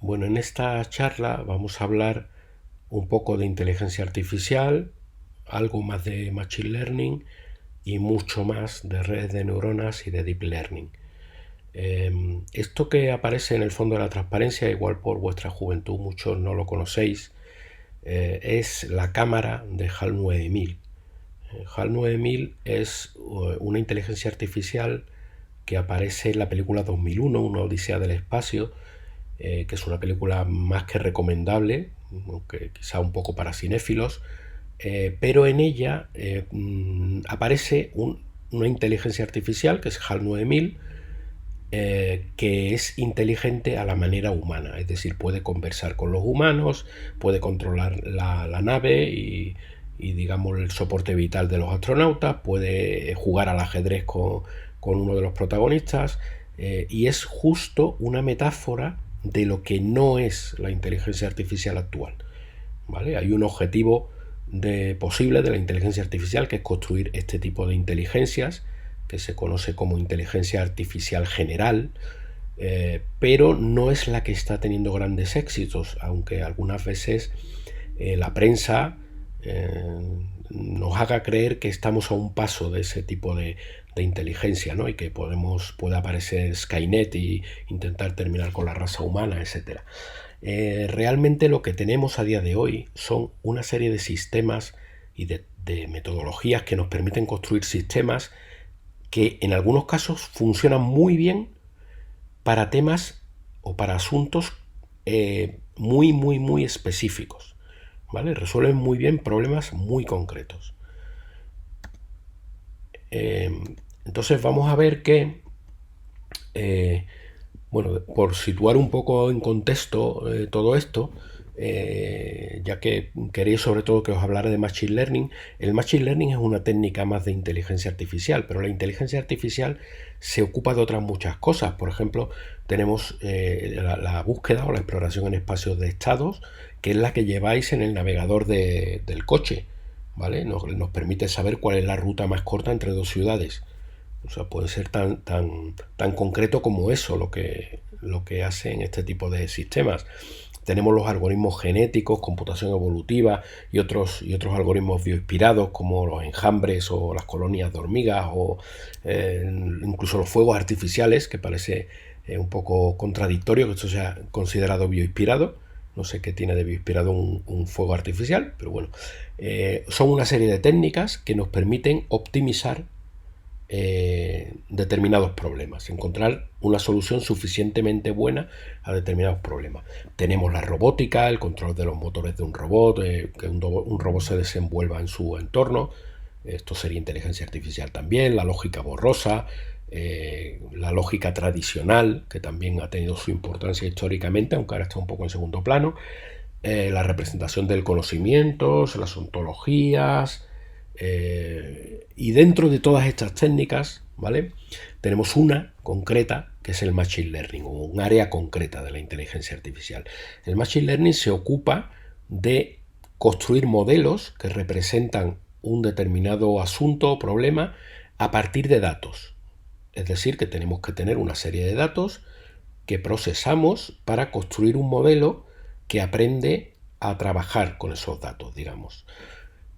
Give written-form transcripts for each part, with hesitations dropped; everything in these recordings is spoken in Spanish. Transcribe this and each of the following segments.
Bueno, en esta charla vamos a hablar un poco de inteligencia artificial, algo más de machine learning y mucho más de redes de neuronas y de deep learning. Esto que aparece en el fondo de la transparencia, igual por vuestra juventud muchos no lo conocéis, es la cámara de HAL 9000. HAL 9000 es una inteligencia artificial que aparece en la película 2001, Una odisea del espacio, que es una película más que recomendable, aunque quizá un poco para cinéfilos, pero en ella aparece una inteligencia artificial, que es HAL 9000, que es inteligente a la manera humana, es decir, puede conversar con los humanos, puede controlar la nave y, digamos, el soporte vital de los astronautas, puede jugar al ajedrez con uno de los protagonistas, y es justo una metáfora de lo que no es la inteligencia artificial actual. ¿Vale? Hay un objetivo posible de la inteligencia artificial, que es construir este tipo de inteligencias, que se conoce como inteligencia artificial general, pero no es la que está teniendo grandes éxitos, aunque algunas veces la prensa nos haga creer que estamos a un paso de ese tipo de inteligencia, ¿no? Y que puede aparecer Skynet y intentar terminar con la raza humana, etcétera. Realmente lo que tenemos a día de hoy son una serie de sistemas y de metodologías que nos permiten construir sistemas que en algunos casos funcionan muy bien para temas o para asuntos muy específicos, ¿vale? Resuelven muy bien problemas muy concretos. Entonces vamos a ver que, bueno, por situar un poco en contexto todo esto, ya que queréis sobre todo que os hablara de Machine Learning, el Machine Learning es una técnica más de inteligencia artificial, pero la inteligencia artificial se ocupa de otras muchas cosas. Por ejemplo, tenemos la búsqueda o la exploración en espacios de estados, que es la que lleváis en el navegador del coche, ¿vale? Nos permite saber cuál es la ruta más corta entre dos ciudades. O sea, puede ser tan concreto como eso lo que hacen este tipo de sistemas. Tenemos los algoritmos genéticos, computación evolutiva y otros algoritmos bioinspirados como los enjambres o las colonias de hormigas o incluso los fuegos artificiales, que parece un poco contradictorio que esto sea considerado bioinspirado. No sé qué tiene de bioinspirado un fuego artificial, pero bueno. Son una serie de técnicas que nos permiten optimizar determinados problemas, encontrar una solución suficientemente buena a determinados problemas. Tenemos la robótica, el control de los motores de un robot, que un robot se desenvuelva en su entorno. Esto sería inteligencia artificial también, la lógica borrosa, la lógica tradicional, que también ha tenido su importancia históricamente, aunque ahora está un poco en segundo plano, la representación del conocimiento, las ontologías, y dentro de todas estas técnicas, ¿vale? Tenemos una concreta que es el Machine Learning, o un área concreta de la inteligencia artificial. El Machine Learning se ocupa de construir modelos que representan un determinado asunto o problema a partir de datos. Es decir, que tenemos que tener una serie de datos que procesamos para construir un modelo que aprende a trabajar con esos datos, digamos.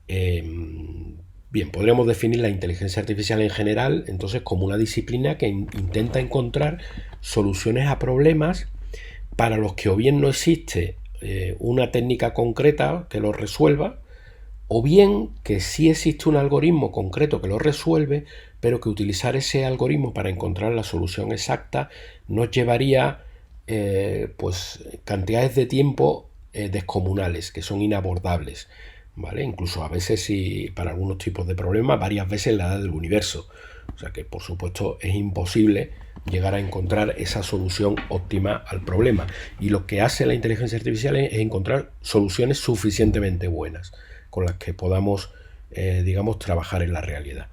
Bien, podríamos definir la inteligencia artificial en general entonces como una disciplina que intenta encontrar soluciones a problemas para los que o bien no existe una técnica concreta que lo resuelva, o bien que sí existe un algoritmo concreto que lo resuelve, pero que utilizar ese algoritmo para encontrar la solución exacta nos llevaría pues cantidades de tiempo descomunales, que son inabordables, ¿vale? Incluso a veces, si para algunos tipos de problemas, varias veces la edad del universo. O sea que, por supuesto, es imposible llegar a encontrar esa solución óptima al problema. Y lo que hace la inteligencia artificial es encontrar soluciones suficientemente buenas con las que podamos, digamos, trabajar en la realidad.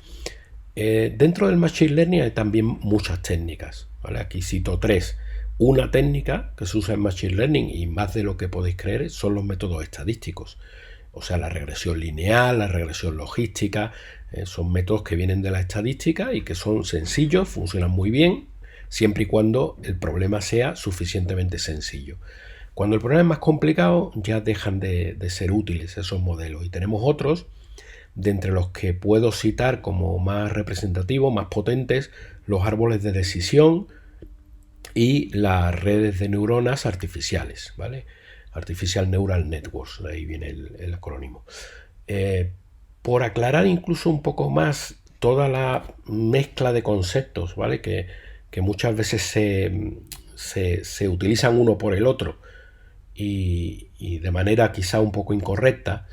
Dentro del Machine Learning hay también muchas técnicas, ¿vale? Aquí cito tres. Una técnica que se usa en Machine Learning, y más de lo que podéis creer, son los métodos estadísticos. O sea, la regresión lineal, la regresión logística, son métodos que vienen de la estadística y que son sencillos, funcionan muy bien, siempre y cuando el problema sea suficientemente sencillo. Cuando el problema es más complicado, ya dejan de ser útiles esos modelos. Y tenemos otros, de entre los que puedo citar como más representativos, más potentes, los árboles de decisión y las redes de neuronas artificiales, ¿vale? Artificial Neural Networks, de ahí viene el acrónimo. Por aclarar incluso un poco más toda la mezcla de conceptos, ¿vale? Que muchas veces se utilizan uno por el otro y de manera quizá un poco incorrecta,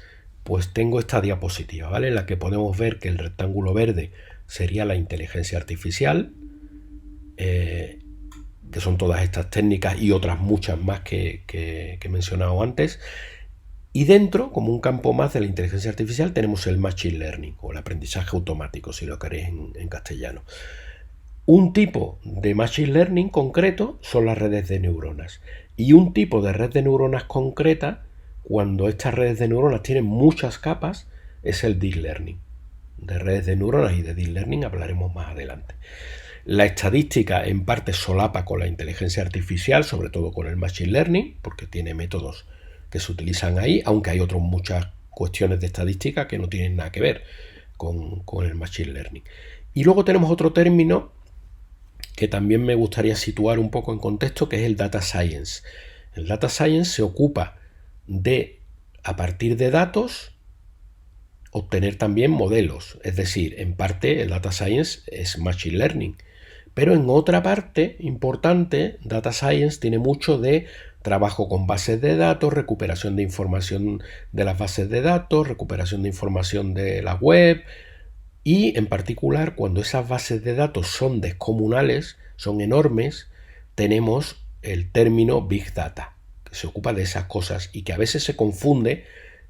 pues tengo esta diapositiva, ¿vale? En la que podemos ver que el rectángulo verde sería la inteligencia artificial, que son todas estas técnicas y otras muchas más que he mencionado antes. Y dentro, como un campo más de la inteligencia artificial, tenemos el Machine Learning, o el aprendizaje automático, si lo queréis en castellano. Un tipo de Machine Learning concreto son las redes de neuronas. Y un tipo de red de neuronas concreta, cuando estas redes de neuronas tienen muchas capas, es el Deep Learning. De redes de neuronas y de Deep Learning hablaremos más adelante. La estadística en parte solapa con la inteligencia artificial, sobre todo con el Machine Learning, porque tiene métodos que se utilizan ahí, aunque hay otras muchas cuestiones de estadística que no tienen nada que ver con el Machine Learning. Y luego tenemos otro término que también me gustaría situar un poco en contexto, que es el Data Science. El Data Science se ocupa de, a partir de datos, obtener también modelos. Es decir, en parte el Data Science es Machine Learning. Pero en otra parte importante, Data Science tiene mucho de trabajo con bases de datos, recuperación de información de las bases de datos, recuperación de información de la web y en particular cuando esas bases de datos son descomunales, son enormes, tenemos el término Big Data, que se ocupa de esas cosas y que a veces se confunde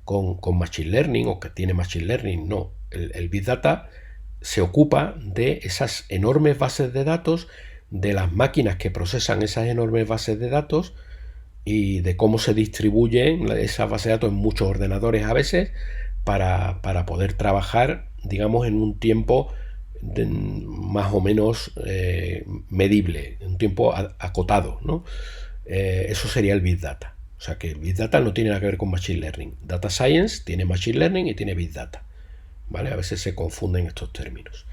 con Machine Learning o que tiene Machine Learning. No, el Big Data se ocupa de esas enormes bases de datos, de las máquinas que procesan esas enormes bases de datos y de cómo se distribuyen esas bases de datos en muchos ordenadores a veces para poder trabajar, digamos, en un tiempo más o menos medible, en un tiempo acotado, ¿no? Eso sería el Big Data. O sea que el Big Data no tiene nada que ver con Machine Learning. Data Science tiene Machine Learning y tiene Big Data, ¿vale? A veces se confunden estos términos.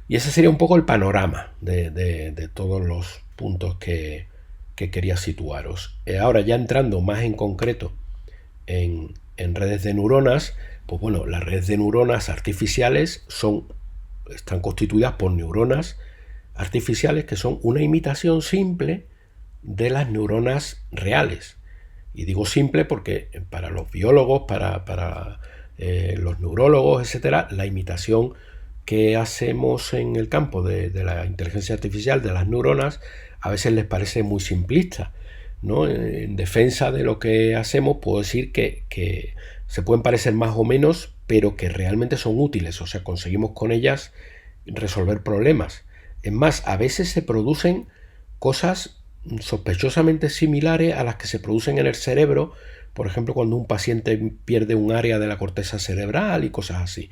Y ese sería un poco el panorama de todos los puntos que quería situaros. Ahora ya entrando más en concreto en redes de neuronas, pues bueno, las redes de neuronas artificiales están constituidas por neuronas artificiales que son una imitación simple de las neuronas reales. Y digo simple porque para los biólogos, para los neurólogos, etcétera, la imitación que hacemos en el campo de la inteligencia artificial de las neuronas a veces les parece muy simplista, ¿no? En defensa de lo que hacemos puedo decir que se pueden parecer más o menos, pero que realmente son útiles, o sea, conseguimos con ellas resolver problemas. Es más, a veces se producen cosas sospechosamente similares a las que se producen en el cerebro, por ejemplo, cuando un paciente pierde un área de la corteza cerebral y cosas así.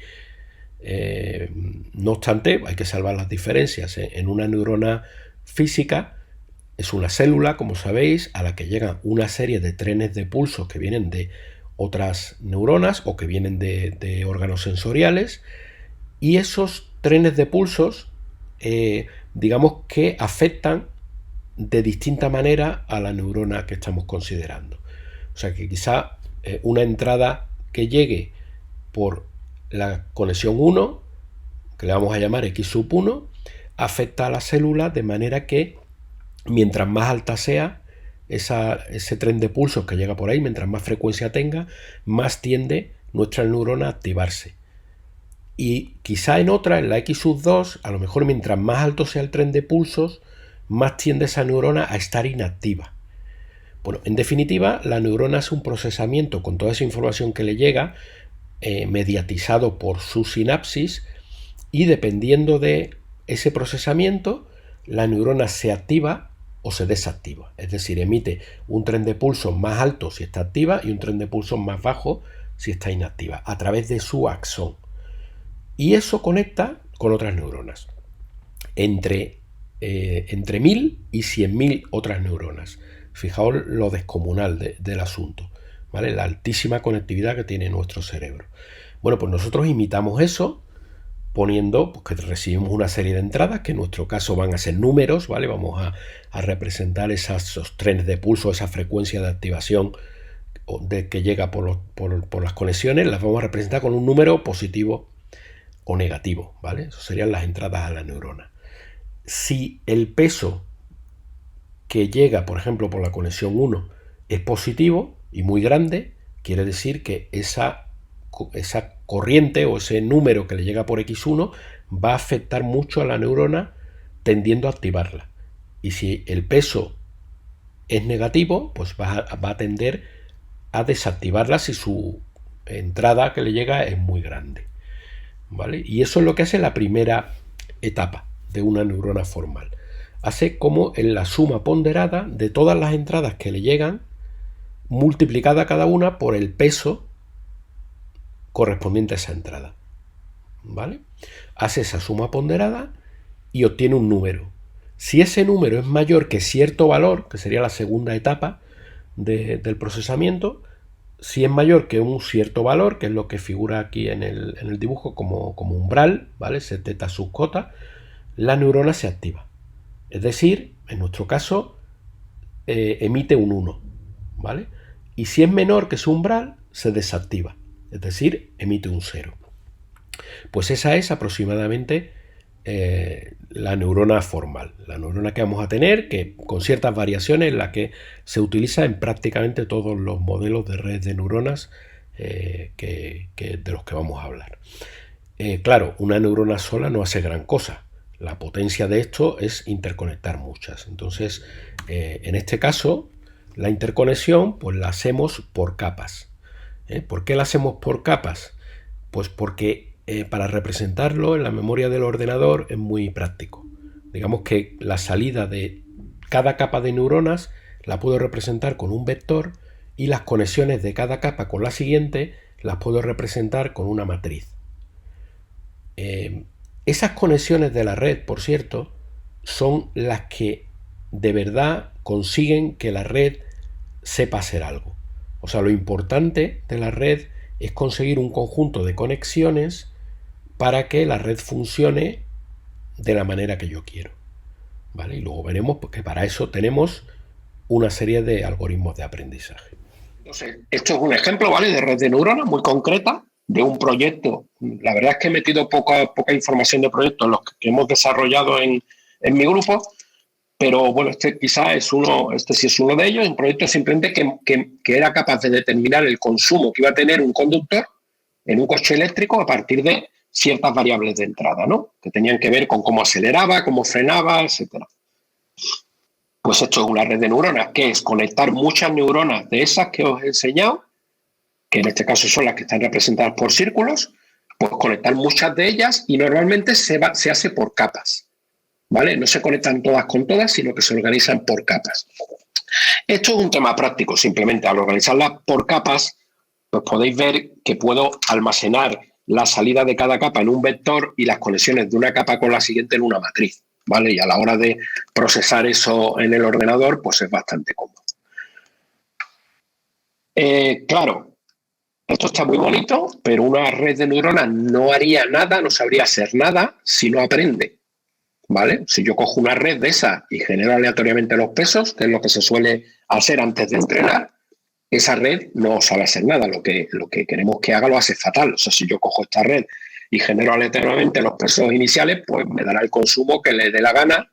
No obstante, hay que salvar las diferencias. En una neurona física es una célula, como sabéis, a la que llegan una serie de trenes de pulsos que vienen de otras neuronas o que vienen de órganos sensoriales, y esos trenes de pulsos digamos que afectan de distinta manera a la neurona que estamos considerando. O sea que quizá una entrada que llegue por la conexión 1, que le vamos a llamar X sub 1, afecta a la célula de manera que mientras más alta sea ese tren de pulsos que llega por ahí, mientras más frecuencia tenga, más tiende nuestra neurona a activarse. Y quizá en otra, en la X sub 2, a lo mejor mientras más alto sea el tren de pulsos, más tiende esa neurona a estar inactiva. Bueno, en definitiva, la neurona es un procesamiento con toda esa información que le llega, mediatizado por su sinapsis, y dependiendo de ese procesamiento, la neurona se activa o se desactiva. Es decir, emite un tren de pulsos más alto si está activa y un tren de pulsos más bajo si está inactiva, a través de su axón. Y eso conecta con otras neuronas. Entre 1000 y 100.000 otras neuronas. Fijaos lo descomunal del asunto, ¿vale? La altísima conectividad que tiene nuestro cerebro. Bueno, pues nosotros imitamos eso poniendo pues, que recibimos una serie de entradas, que en nuestro caso van a ser números, ¿vale? Vamos a representar esos trenes de pulso, esa frecuencia de activación que llega por las conexiones, las vamos a representar con un número positivo o negativo, ¿vale? Eso serían las entradas a la neurona. Si el peso que llega, por ejemplo, por la conexión 1 es positivo y muy grande, quiere decir que esa corriente o ese número que le llega por X1 va a afectar mucho a la neurona tendiendo a activarla. Y si el peso es negativo, pues va a tender a desactivarla si su entrada que le llega es muy grande, ¿vale? Y eso es lo que hace la primera etapa de una neurona formal. Hace como en la suma ponderada de todas las entradas que le llegan, multiplicada cada una por el peso correspondiente a esa entrada, ¿vale? Hace esa suma ponderada y obtiene un número. Si ese número es mayor que cierto valor, que sería la segunda etapa del procesamiento, si es mayor que un cierto valor, que es lo que figura aquí en el dibujo como umbral, ¿vale? Θ sub cota, la neurona se activa. Es decir, en nuestro caso, emite un 1, ¿vale? Y si es menor que su umbral, se desactiva. Es decir, emite un 0. Pues esa es aproximadamente la neurona formal, la neurona que vamos a tener, que con ciertas variaciones, la que se utiliza en prácticamente todos los modelos de redes de neuronas de los que vamos a hablar. Claro, una neurona sola no hace gran cosa. La potencia de esto es interconectar muchas. Entonces, en este caso, la interconexión pues la hacemos por capas. ¿Por qué la hacemos por capas? Pues porque para representarlo en la memoria del ordenador es muy práctico. Digamos que la salida de cada capa de neuronas la puedo representar con un vector y las conexiones de cada capa con la siguiente las puedo representar con una matriz. Esas conexiones de la red, por cierto, son las que de verdad consiguen que la red sepa hacer algo. O sea, lo importante de la red es conseguir un conjunto de conexiones para que la red funcione de la manera que yo quiero, ¿vale? Y luego veremos que para eso tenemos una serie de algoritmos de aprendizaje. Entonces, esto es un ejemplo, ¿vale?, de red de neuronas muy concreta, de un proyecto. La verdad es que he metido poca información de proyectos los que hemos desarrollado en mi grupo, pero bueno, este quizás es sí es uno de ellos, un proyecto simplemente que era capaz de determinar el consumo que iba a tener un conductor en un coche eléctrico a partir de ciertas variables de entrada, ¿no?, que tenían que ver con cómo aceleraba, cómo frenaba, etcétera. Pues esto es una red de neuronas, que es conectar muchas neuronas de esas que os he enseñado, que en este caso son las que están representadas por círculos, pues conectar muchas de ellas y normalmente se hace por capas, ¿vale? No se conectan todas con todas, sino que se organizan por capas. Esto es un tema práctico, simplemente al organizarlas por capas, pues podéis ver que puedo almacenar la salida de cada capa en un vector y las conexiones de una capa con la siguiente en una matriz, ¿vale? Y a la hora de procesar eso en el ordenador, pues es bastante cómodo. Claro, esto está muy bonito, pero una red de neuronas no haría nada, no sabría hacer nada si no aprende, ¿vale? Si yo cojo una red de esa y genero aleatoriamente los pesos, que es lo que se suele hacer antes de entrenar, esa red no sabe hacer nada. Lo que queremos que haga lo hace fatal. O sea, si yo cojo esta red y genero aleatoriamente los pesos iniciales, pues me dará el consumo que le dé la gana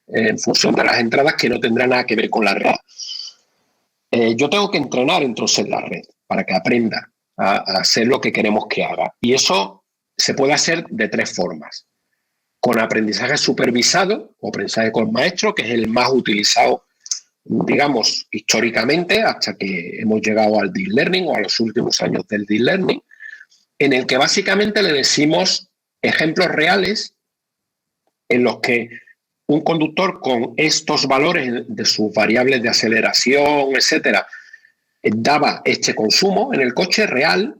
en función de las entradas, que no tendrá nada que ver con la red. Yo tengo que entrenar entonces la red para que aprenda a hacer lo que queremos que haga. Y eso se puede hacer de tres formas. Con aprendizaje supervisado o aprendizaje con maestro, que es el más utilizado, digamos, históricamente, hasta que hemos llegado al deep learning o a los últimos años del deep learning, en el que básicamente le decimos ejemplos reales en los que un conductor con estos valores de sus variables de aceleración, etcétera, daba este consumo en el coche real,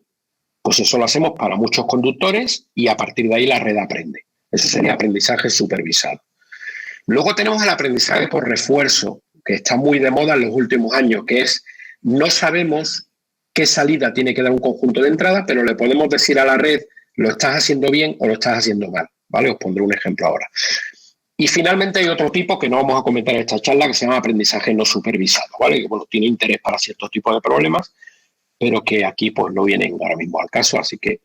pues eso lo hacemos para muchos conductores y a partir de ahí la red aprende. Eso sería aprendizaje supervisado. Luego tenemos el aprendizaje por refuerzo, que está muy de moda en los últimos años, que es no sabemos qué salida tiene que dar un conjunto de entradas, pero le podemos decir a la red, lo estás haciendo bien o lo estás haciendo mal, ¿vale? Os pondré un ejemplo ahora. Y finalmente hay otro tipo que no vamos a comentar en esta charla, que se llama aprendizaje no supervisado, ¿vale? Que, bueno, tiene interés para ciertos tipos de problemas, pero que aquí pues no vienen ahora mismo al caso, así que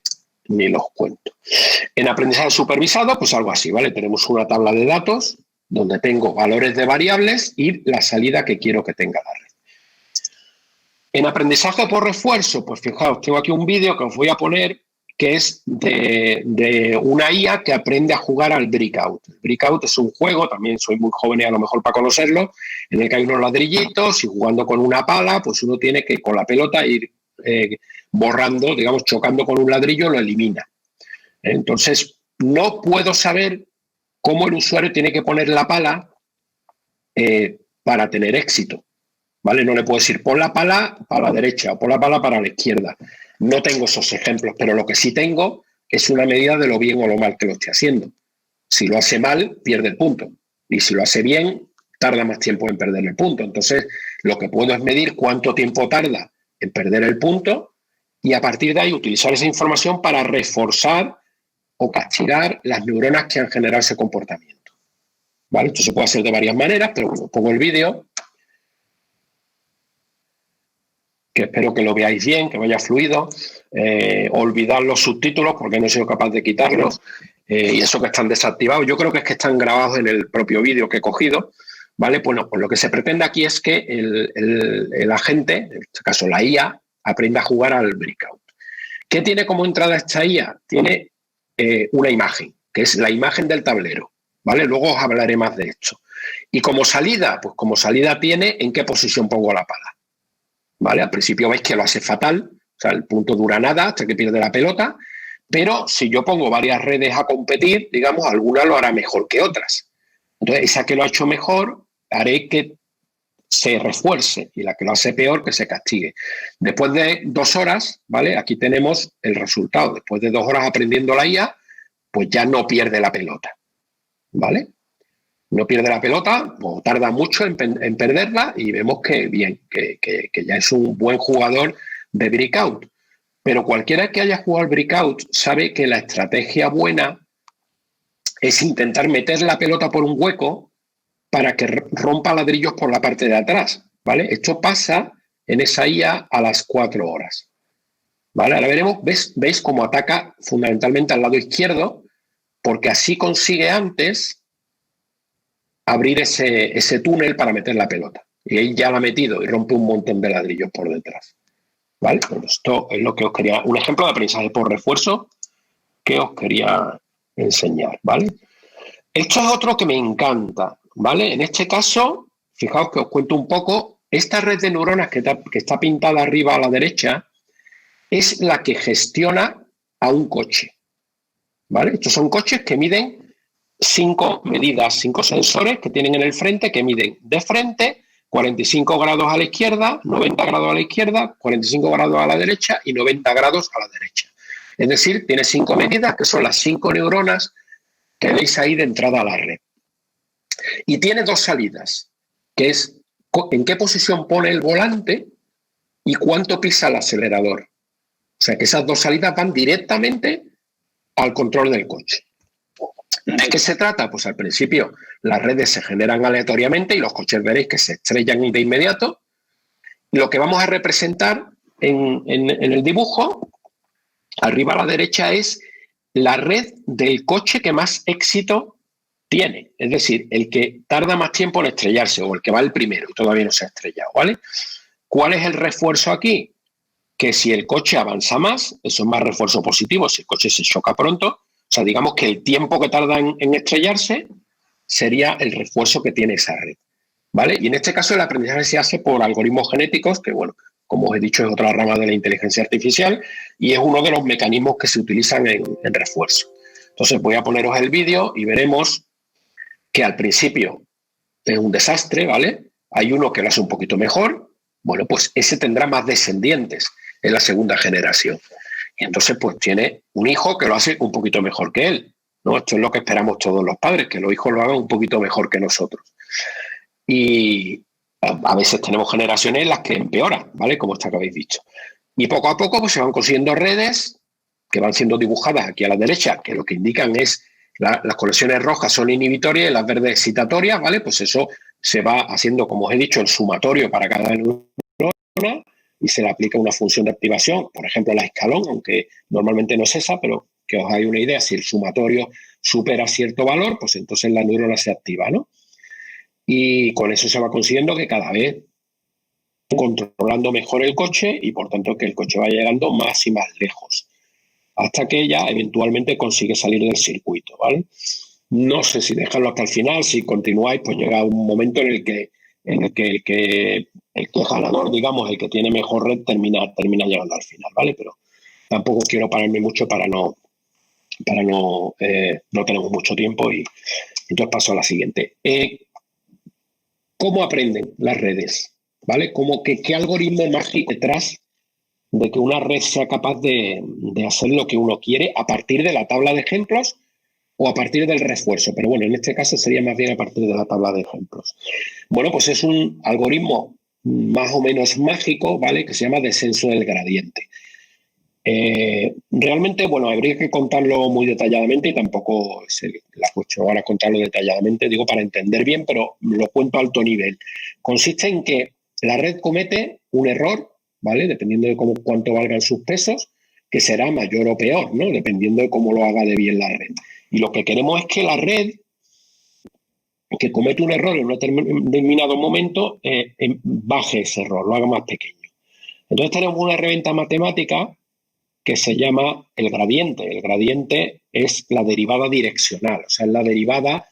ni los cuento. En aprendizaje supervisado, pues algo así, ¿vale? Tenemos una tabla de datos donde tengo valores de variables y la salida que quiero que tenga la red. En aprendizaje por refuerzo, pues fijaos, tengo aquí un vídeo que os voy a poner que es de una IA que aprende a jugar al Breakout. El Breakout es un juego, también soy muy joven y a lo mejor para conocerlo, en el que hay unos ladrillitos y jugando con una pala, pues uno tiene que con la pelota ir borrando, digamos, chocando con un ladrillo, lo elimina. Entonces, no puedo saber cómo el usuario tiene que poner la pala para tener éxito, ¿vale? No le puedo decir, pon la pala para la derecha o pon la pala para la izquierda. No tengo esos ejemplos, pero lo que sí tengo es una medida de lo bien o lo mal que lo esté haciendo. Si lo hace mal, pierde el punto. Y si lo hace bien, tarda más tiempo en perder el punto. Entonces, lo que puedo es medir cuánto tiempo tarda en perder el punto y a partir de ahí utilizar esa información para reforzar o castigar las neuronas que han generado ese comportamiento, ¿vale? Esto se puede hacer de varias maneras, pero bueno, pongo el vídeo, que espero que lo veáis bien, que vaya fluido. Olvidad los subtítulos porque no he sido capaz de quitarlos y eso que están desactivados. Yo creo que es que están grabados en el propio vídeo que he cogido, ¿vale? Bueno, pues lo que se pretende aquí es que el agente, en este caso la IA, aprenda a jugar al Breakout. ¿Qué tiene como entrada esta IA? Tiene una imagen, que es la imagen del tablero, ¿vale? Luego os hablaré más de esto. Y como salida, pues como salida tiene en qué posición pongo la pala, ¿vale? Al principio veis que lo hace fatal, o sea, el punto dura nada hasta que pierde la pelota, pero si yo pongo varias redes a competir, digamos, alguna lo hará mejor que otras. Entonces, esa que lo ha hecho mejor, haré que se refuerce y la que lo hace peor, que se castigue. Después de 2 horas, ¿vale? Aquí tenemos el resultado. Después de 2 horas aprendiendo la IA, pues ya no pierde la pelota, ¿vale? No pierde la pelota, o tarda mucho en perderla y vemos que bien, que ya es un buen jugador de Breakout. Pero cualquiera que haya jugado al Breakout sabe que la estrategia buena es intentar meter la pelota por un hueco para que rompa ladrillos por la parte de atrás, ¿vale? Esto pasa en esa IA a las 4 horas, ¿vale? Ahora veremos, ¿veis cómo ataca fundamentalmente al lado izquierdo? Porque así consigue antes abrir ese túnel para meter la pelota. Y ahí ya la ha metido y rompe un montón de ladrillos por detrás, ¿vale? Pues esto es lo que os quería, un ejemplo de aprendizaje por refuerzo que os quería enseñar, ¿vale? Esto es otro que me encanta, ¿vale? En este caso, fijaos que os cuento un poco, esta red de neuronas que está pintada arriba a la derecha es la que gestiona a un coche, ¿vale? Estos son coches que miden 5 medidas, 5 sensores que tienen en el frente, que miden de frente 45 grados a la izquierda, 90 grados a la izquierda, 45 grados a la derecha y 90 grados a la derecha. Es decir, tiene 5 medidas que son las 5 neuronas que veis ahí de entrada a la red. Y tiene 2 salidas, que es en qué posición pone el volante y cuánto pisa el acelerador. O sea que esas 2 salidas van directamente al control del coche. ¿De qué se trata? Pues al principio las redes se generan aleatoriamente y los coches veréis que se estrellan de inmediato. Lo que vamos a representar en el dibujo, arriba a la derecha, es la red del coche que más éxito tiene. Es decir, el que tarda más tiempo en estrellarse o el que va el primero y todavía no se ha estrellado, ¿vale? ¿Cuál es el refuerzo aquí? Que si el coche avanza más, eso es más refuerzo positivo. Si el coche se choca pronto, o sea, digamos que el tiempo que tarda en estrellarse sería el refuerzo que tiene esa red, ¿vale? Y en este caso el aprendizaje se hace por algoritmos genéticos, que bueno, como os he dicho, es otra rama de la inteligencia artificial y es uno de los mecanismos que se utilizan en refuerzo. Entonces voy a poneros el vídeo y veremos que al principio es un desastre, ¿vale? Hay uno que lo hace un poquito mejor, bueno, pues ese tendrá más descendientes en la segunda generación. Y entonces pues tiene un hijo que lo hace un poquito mejor que él, ¿no? Esto es lo que esperamos todos los padres, que los hijos lo hagan un poquito mejor que nosotros. Y A veces tenemos generaciones en las que empeora, ¿vale? Como esta que habéis dicho. Y poco a poco pues, se van consiguiendo redes que van siendo dibujadas aquí a la derecha, que lo que indican es las conexiones rojas son inhibitorias y las verdes excitatorias, ¿vale? Pues eso se va haciendo, como os he dicho, el sumatorio para cada neurona y se le aplica una función de activación, por ejemplo, la escalón, aunque normalmente no es esa, pero que os hagáis una idea, si el sumatorio supera cierto valor, pues entonces la neurona se activa, ¿no? Y con eso se va consiguiendo que cada vez controlando mejor el coche y por tanto que el coche vaya llegando más y más lejos, hasta que ya eventualmente consigue salir del circuito, ¿vale? No sé si dejarlo hasta el final, si continuáis, pues llega un momento en el que el que es ganador, digamos, el que tiene mejor red termina llegando al final, ¿vale? Pero tampoco quiero pararme mucho no tenemos mucho tiempo y entonces paso a la siguiente. ¿Cómo aprenden las redes? ¿Vale? ¿Qué algoritmo mágico detrás de que una red sea capaz de hacer lo que uno quiere a partir de la tabla de ejemplos o a partir del refuerzo? Pero bueno, en este caso sería más bien a partir de la tabla de ejemplos. Bueno, pues es un algoritmo más o menos mágico, ¿vale? Que se llama descenso del gradiente. Realmente, bueno, habría que contarlo muy detalladamente y tampoco es la cuestión ahora contarlo detalladamente, digo para entender bien, pero lo cuento a alto nivel. Consiste en que la red comete un error, ¿vale? Dependiendo de cuánto valgan sus pesos, que será mayor o peor, ¿no? Dependiendo de cómo lo haga de bien la red. Y lo que queremos es que la red que comete un error en un determinado momento baje ese error, lo haga más pequeño. Entonces tenemos una herramienta matemática que se llama el gradiente. El gradiente es la derivada direccional, o sea, es la derivada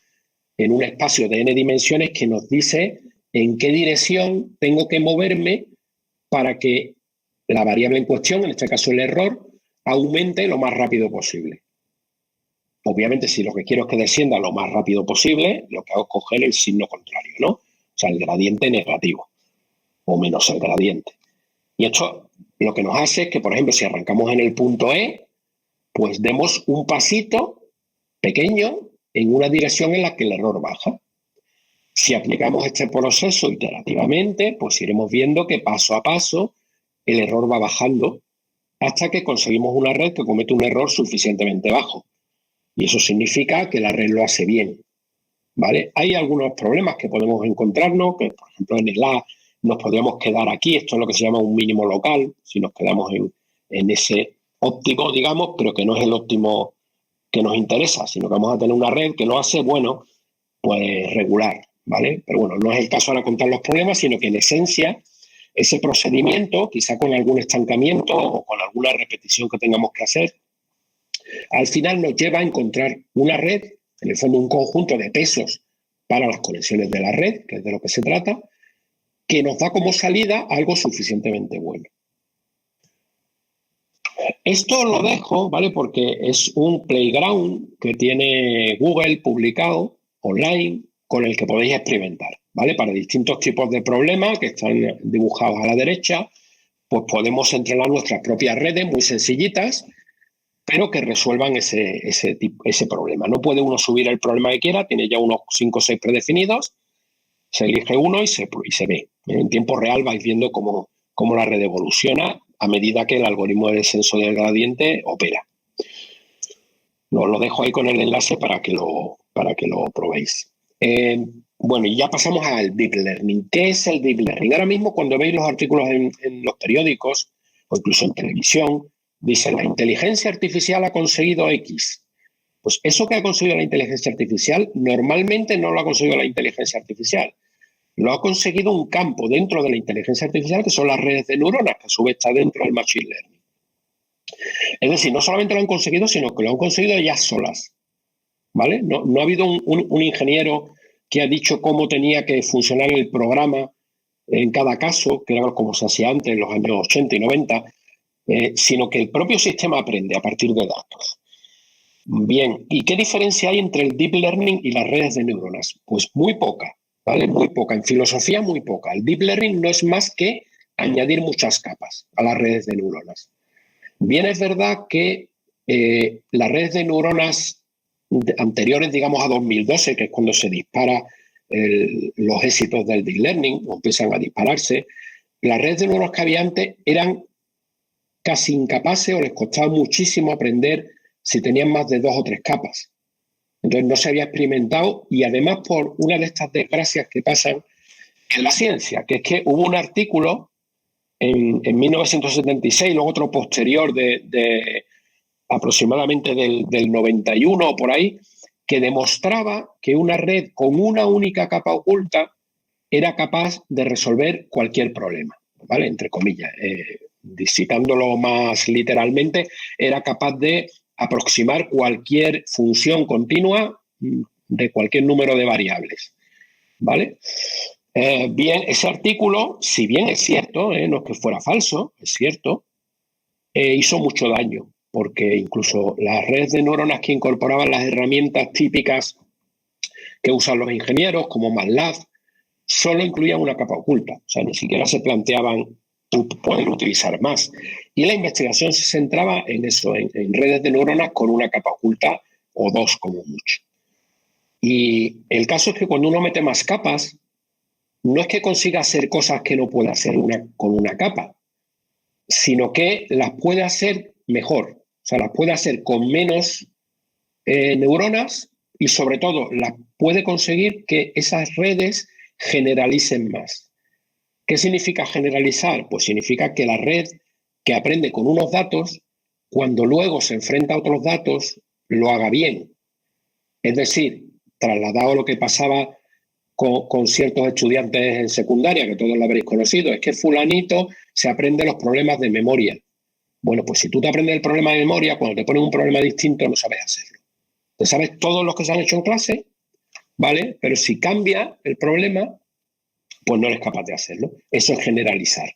en un espacio de n dimensiones que nos dice en qué dirección tengo que moverme para que la variable en cuestión, en este caso el error, aumente lo más rápido posible. Obviamente, si lo que quiero es que descienda lo más rápido posible, lo que hago es coger el signo contrario, ¿no? O sea, el gradiente negativo o menos el gradiente. Y esto lo que nos hace es que, por ejemplo, si arrancamos en el punto E, pues demos un pasito pequeño en una dirección en la que el error baja. Si aplicamos este proceso iterativamente, pues iremos viendo que paso a paso el error va bajando hasta que conseguimos una red que comete un error suficientemente bajo. Y eso significa que la red lo hace bien, ¿vale? Hay algunos problemas que podemos encontrarnos, que por ejemplo en el A nos podríamos quedar aquí, esto es lo que se llama un mínimo local, si nos quedamos en ese óptimo, digamos, pero que no es el óptimo que nos interesa, sino que vamos a tener una red que lo hace, bueno, pues regular, ¿vale? Pero bueno, no es el caso ahora contar los problemas, sino que en esencia ese procedimiento, quizá con algún estancamiento o con alguna repetición que tengamos que hacer, al final nos lleva a encontrar una red, en el fondo un conjunto de pesos para las conexiones de la red, que es de lo que se trata, que nos da como salida algo suficientemente bueno. Esto lo dejo, ¿vale? Porque es un playground que tiene Google publicado online con el que podéis experimentar, ¿vale? Para distintos tipos de problemas que están dibujados a la derecha, pues podemos entrenar nuestras propias redes muy sencillitas, pero que resuelvan ese problema. No puede uno subir el problema que quiera, tiene ya unos 5 o 6 predefinidos, se elige uno y se ve. En tiempo real vais viendo cómo la red evoluciona a medida que el algoritmo de descenso del gradiente opera. Lo dejo ahí con el enlace para que lo probéis. Bueno, y ya pasamos al Deep Learning. ¿Qué es el Deep Learning? Ahora mismo cuando veis los artículos en los periódicos o incluso en televisión, dicen la inteligencia artificial ha conseguido X. Pues eso que ha conseguido la inteligencia artificial normalmente no lo ha conseguido la inteligencia artificial. Lo ha conseguido un campo dentro de la inteligencia artificial que son las redes de neuronas, que a su vez está dentro del machine learning. Es decir, no solamente lo han conseguido, sino que lo han conseguido ellas solas, ¿vale? No ha habido un ingeniero que ha dicho cómo tenía que funcionar el programa en cada caso, que era como se hacía antes en los años 80 y 90, sino que el propio sistema aprende a partir de datos. Bien, ¿y qué diferencia hay entre el deep learning y las redes de neuronas? Pues muy poca, ¿vale? Muy poca. En filosofía, muy poca. El deep learning no es más que añadir muchas capas a las redes de neuronas. Bien, es verdad que las redes de neuronas anteriores, digamos, a 2012, que es cuando se dispara los éxitos del deep learning empiezan a dispararse. Las redes de neuronas que había antes eran casi incapaces o les costaba muchísimo aprender si tenían más de 2 o 3 capas. Entonces no se había experimentado, y además por una de estas desgracias que pasan en la ciencia, que es que hubo un artículo en 1976, luego otro posterior de aproximadamente del 91 o por ahí, que demostraba que una red con una única capa oculta era capaz de resolver cualquier problema, ¿vale? Entre comillas. Citándolo más literalmente, era capaz de aproximar cualquier función continua de cualquier número de variables, ¿vale? Bien, ese artículo, si bien es cierto, no es que fuera falso, es cierto, hizo mucho daño, porque incluso las redes de neuronas que incorporaban las herramientas típicas que usan los ingenieros, como MATLAB, solo incluían una capa oculta, o sea, ni siquiera se planteaban poder utilizar más. Y la investigación se centraba en eso, en redes de neuronas con una capa oculta o 2 como mucho. Y el caso es que cuando uno mete más capas, no es que consiga hacer cosas que no pueda hacer con una capa, sino que las puede hacer mejor. O sea, las puede hacer con menos neuronas, y sobre todo las puede conseguir que esas redes generalicen más. ¿Qué significa generalizar? Pues significa que la red que aprende con unos datos, cuando luego se enfrenta a otros datos, lo haga bien. Es decir, trasladado a lo que pasaba con ciertos estudiantes en secundaria, que todos lo habréis conocido, es que fulanito se aprende los problemas de memoria. Bueno, pues si tú te aprendes el problema de memoria, cuando te ponen un problema distinto no sabes hacerlo. Te sabes todos los que se han hecho en clase, ¿vale? Pero si cambia el problema, pues no eres capaz de hacerlo. Eso es generalizar.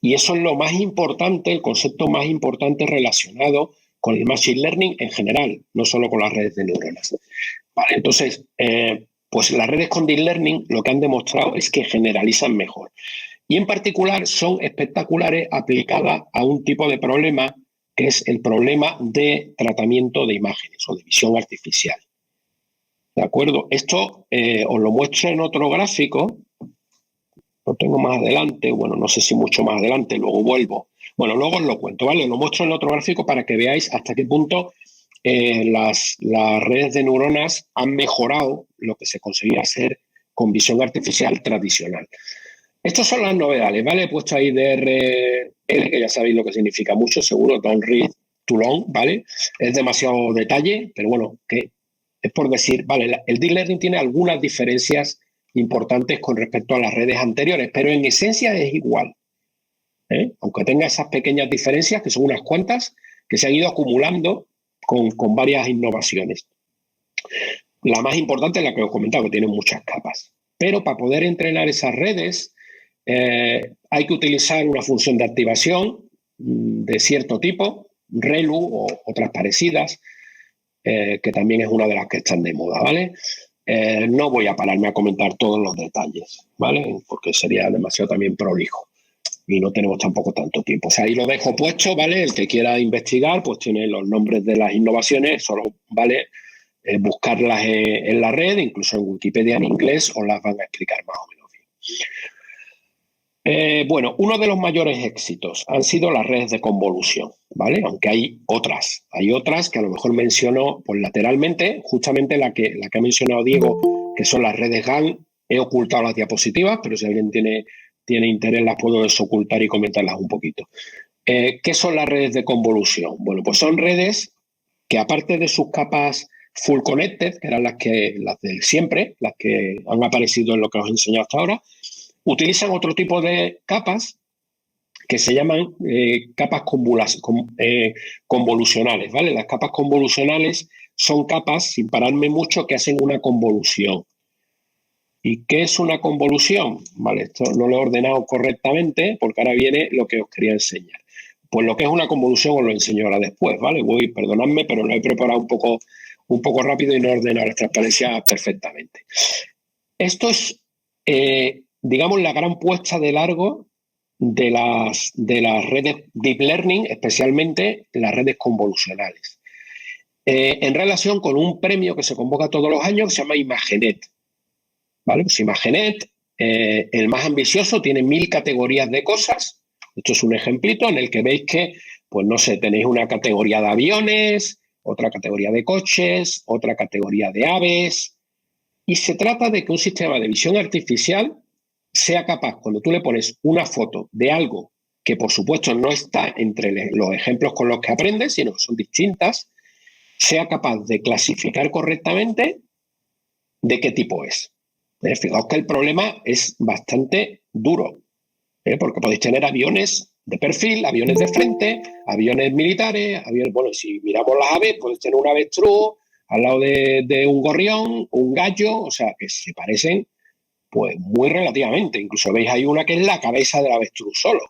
Y eso es lo más importante, el concepto más importante relacionado con el machine learning en general, no solo con las redes de neuronas. Vale, entonces, pues las redes con deep learning lo que han demostrado es que generalizan mejor. Y en particular son espectaculares aplicadas a un tipo de problema que es el problema de tratamiento de imágenes o de visión artificial. ¿De acuerdo? Esto os lo muestro en otro gráfico. Lo tengo más adelante, bueno, no sé si mucho más adelante, luego vuelvo. Bueno, luego os lo cuento, ¿vale? Lo muestro en otro gráfico para que veáis hasta qué punto las redes de neuronas han mejorado lo que se conseguía hacer con visión artificial tradicional. Estas son las novedades, ¿vale? He puesto ahí DRL, que ya sabéis lo que significa mucho, seguro, don't read too long, ¿vale? Es demasiado detalle, pero bueno, que es por decir, vale, el deep learning tiene algunas diferencias importantes con respecto a las redes anteriores, pero en esencia es igual, aunque tenga esas pequeñas diferencias, que son unas cuantas, que se han ido acumulando con varias innovaciones. La más importante es la que os he comentado, que tiene muchas capas. Pero para poder entrenar esas redes hay que utilizar una función de activación de cierto tipo, ReLU o otras parecidas, que también es una de las que están de moda, ¿vale? No voy a pararme a comentar todos los detalles, ¿vale? Porque sería demasiado también prolijo y no tenemos tampoco tanto tiempo. O sea, ahí lo dejo puesto, ¿vale? El que quiera investigar, pues tiene los nombres de las innovaciones, solo vale buscarlas en la red, incluso en Wikipedia en inglés, os las van a explicar más o menos bien. Bueno, uno de los mayores éxitos han sido las redes de convolución, ¿vale? Aunque hay otras que a lo mejor menciono pues, lateralmente, justamente la que ha mencionado Diego, que son las redes GAN. He ocultado las diapositivas, pero si alguien tiene interés las puedo desocultar y comentarlas un poquito. ¿Qué son las redes de convolución? Bueno, pues son redes que aparte de sus capas full connected, que eran las de siempre, las que han aparecido en lo que os he enseñado hasta ahora, utilizan otro tipo de capas que se llaman capas convolucionales, ¿vale? Las capas convolucionales son capas, sin pararme mucho, que hacen una convolución. ¿Y qué es una convolución? Vale, esto no lo he ordenado correctamente porque ahora viene lo que os quería enseñar. Pues lo que es una convolución os lo enseño ahora después, ¿vale? Perdonadme, pero lo he preparado un poco rápido y no he ordenado las transparencias perfectamente. Esto es, digamos, la gran puesta de largo de las redes deep learning, especialmente las redes convolucionales. En relación con un premio que se convoca todos los años que se llama Imagenet. ¿vale? Pues Imagenet, el más ambicioso, tiene 1000 categorías de cosas. Esto es un ejemplito en el que veis que, pues no sé, tenéis una categoría de aviones, otra categoría de coches, otra categoría de aves. Y se trata de que un sistema de visión artificial sea capaz, cuando tú le pones una foto de algo que por supuesto no está entre los ejemplos con los que aprendes, sino que son distintas, sea capaz de clasificar correctamente de qué tipo es. Fijaos que el problema es bastante duro, porque podéis tener aviones de perfil, aviones de frente, aviones militares, aviones, bueno, si miramos las aves, podéis tener un avestruz al lado de un gorrión, un gallo, o sea, que se parecen pues muy relativamente. Incluso veis ahí una que es la cabeza del avestruz solo.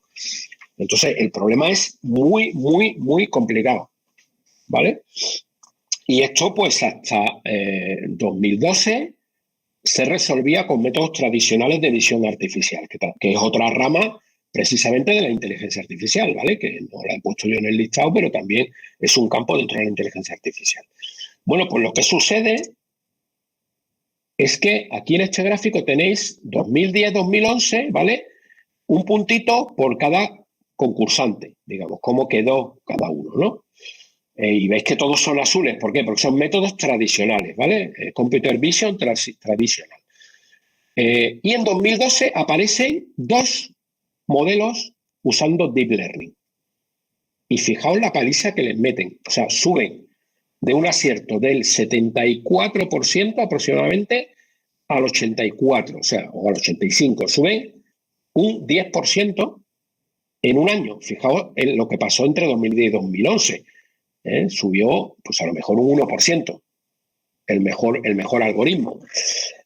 Entonces, el problema es muy, muy, muy complicado, ¿vale? Y esto, pues hasta 2012 se resolvía con métodos tradicionales de visión artificial, que es otra rama precisamente de la inteligencia artificial, ¿vale? Que no la he puesto yo en el listado, pero también es un campo dentro de la inteligencia artificial. Bueno, pues lo que sucede es que aquí en este gráfico tenéis 2010-2011, ¿vale? Un puntito por cada concursante, digamos, cómo quedó cada uno, ¿no? Y veis que todos son azules. ¿Por qué? Porque son métodos tradicionales, ¿vale? Computer Vision tradicional. Y en 2012 aparecen 2 modelos usando Deep Learning. Y fijaos la paliza que les meten. O sea, suben de un acierto del 74% aproximadamente al 84%, o sea, o al 85%. Suben un 10% en un año. Fijaos en lo que pasó entre 2010 y 2011. Subió, pues a lo mejor un 1%, el mejor algoritmo.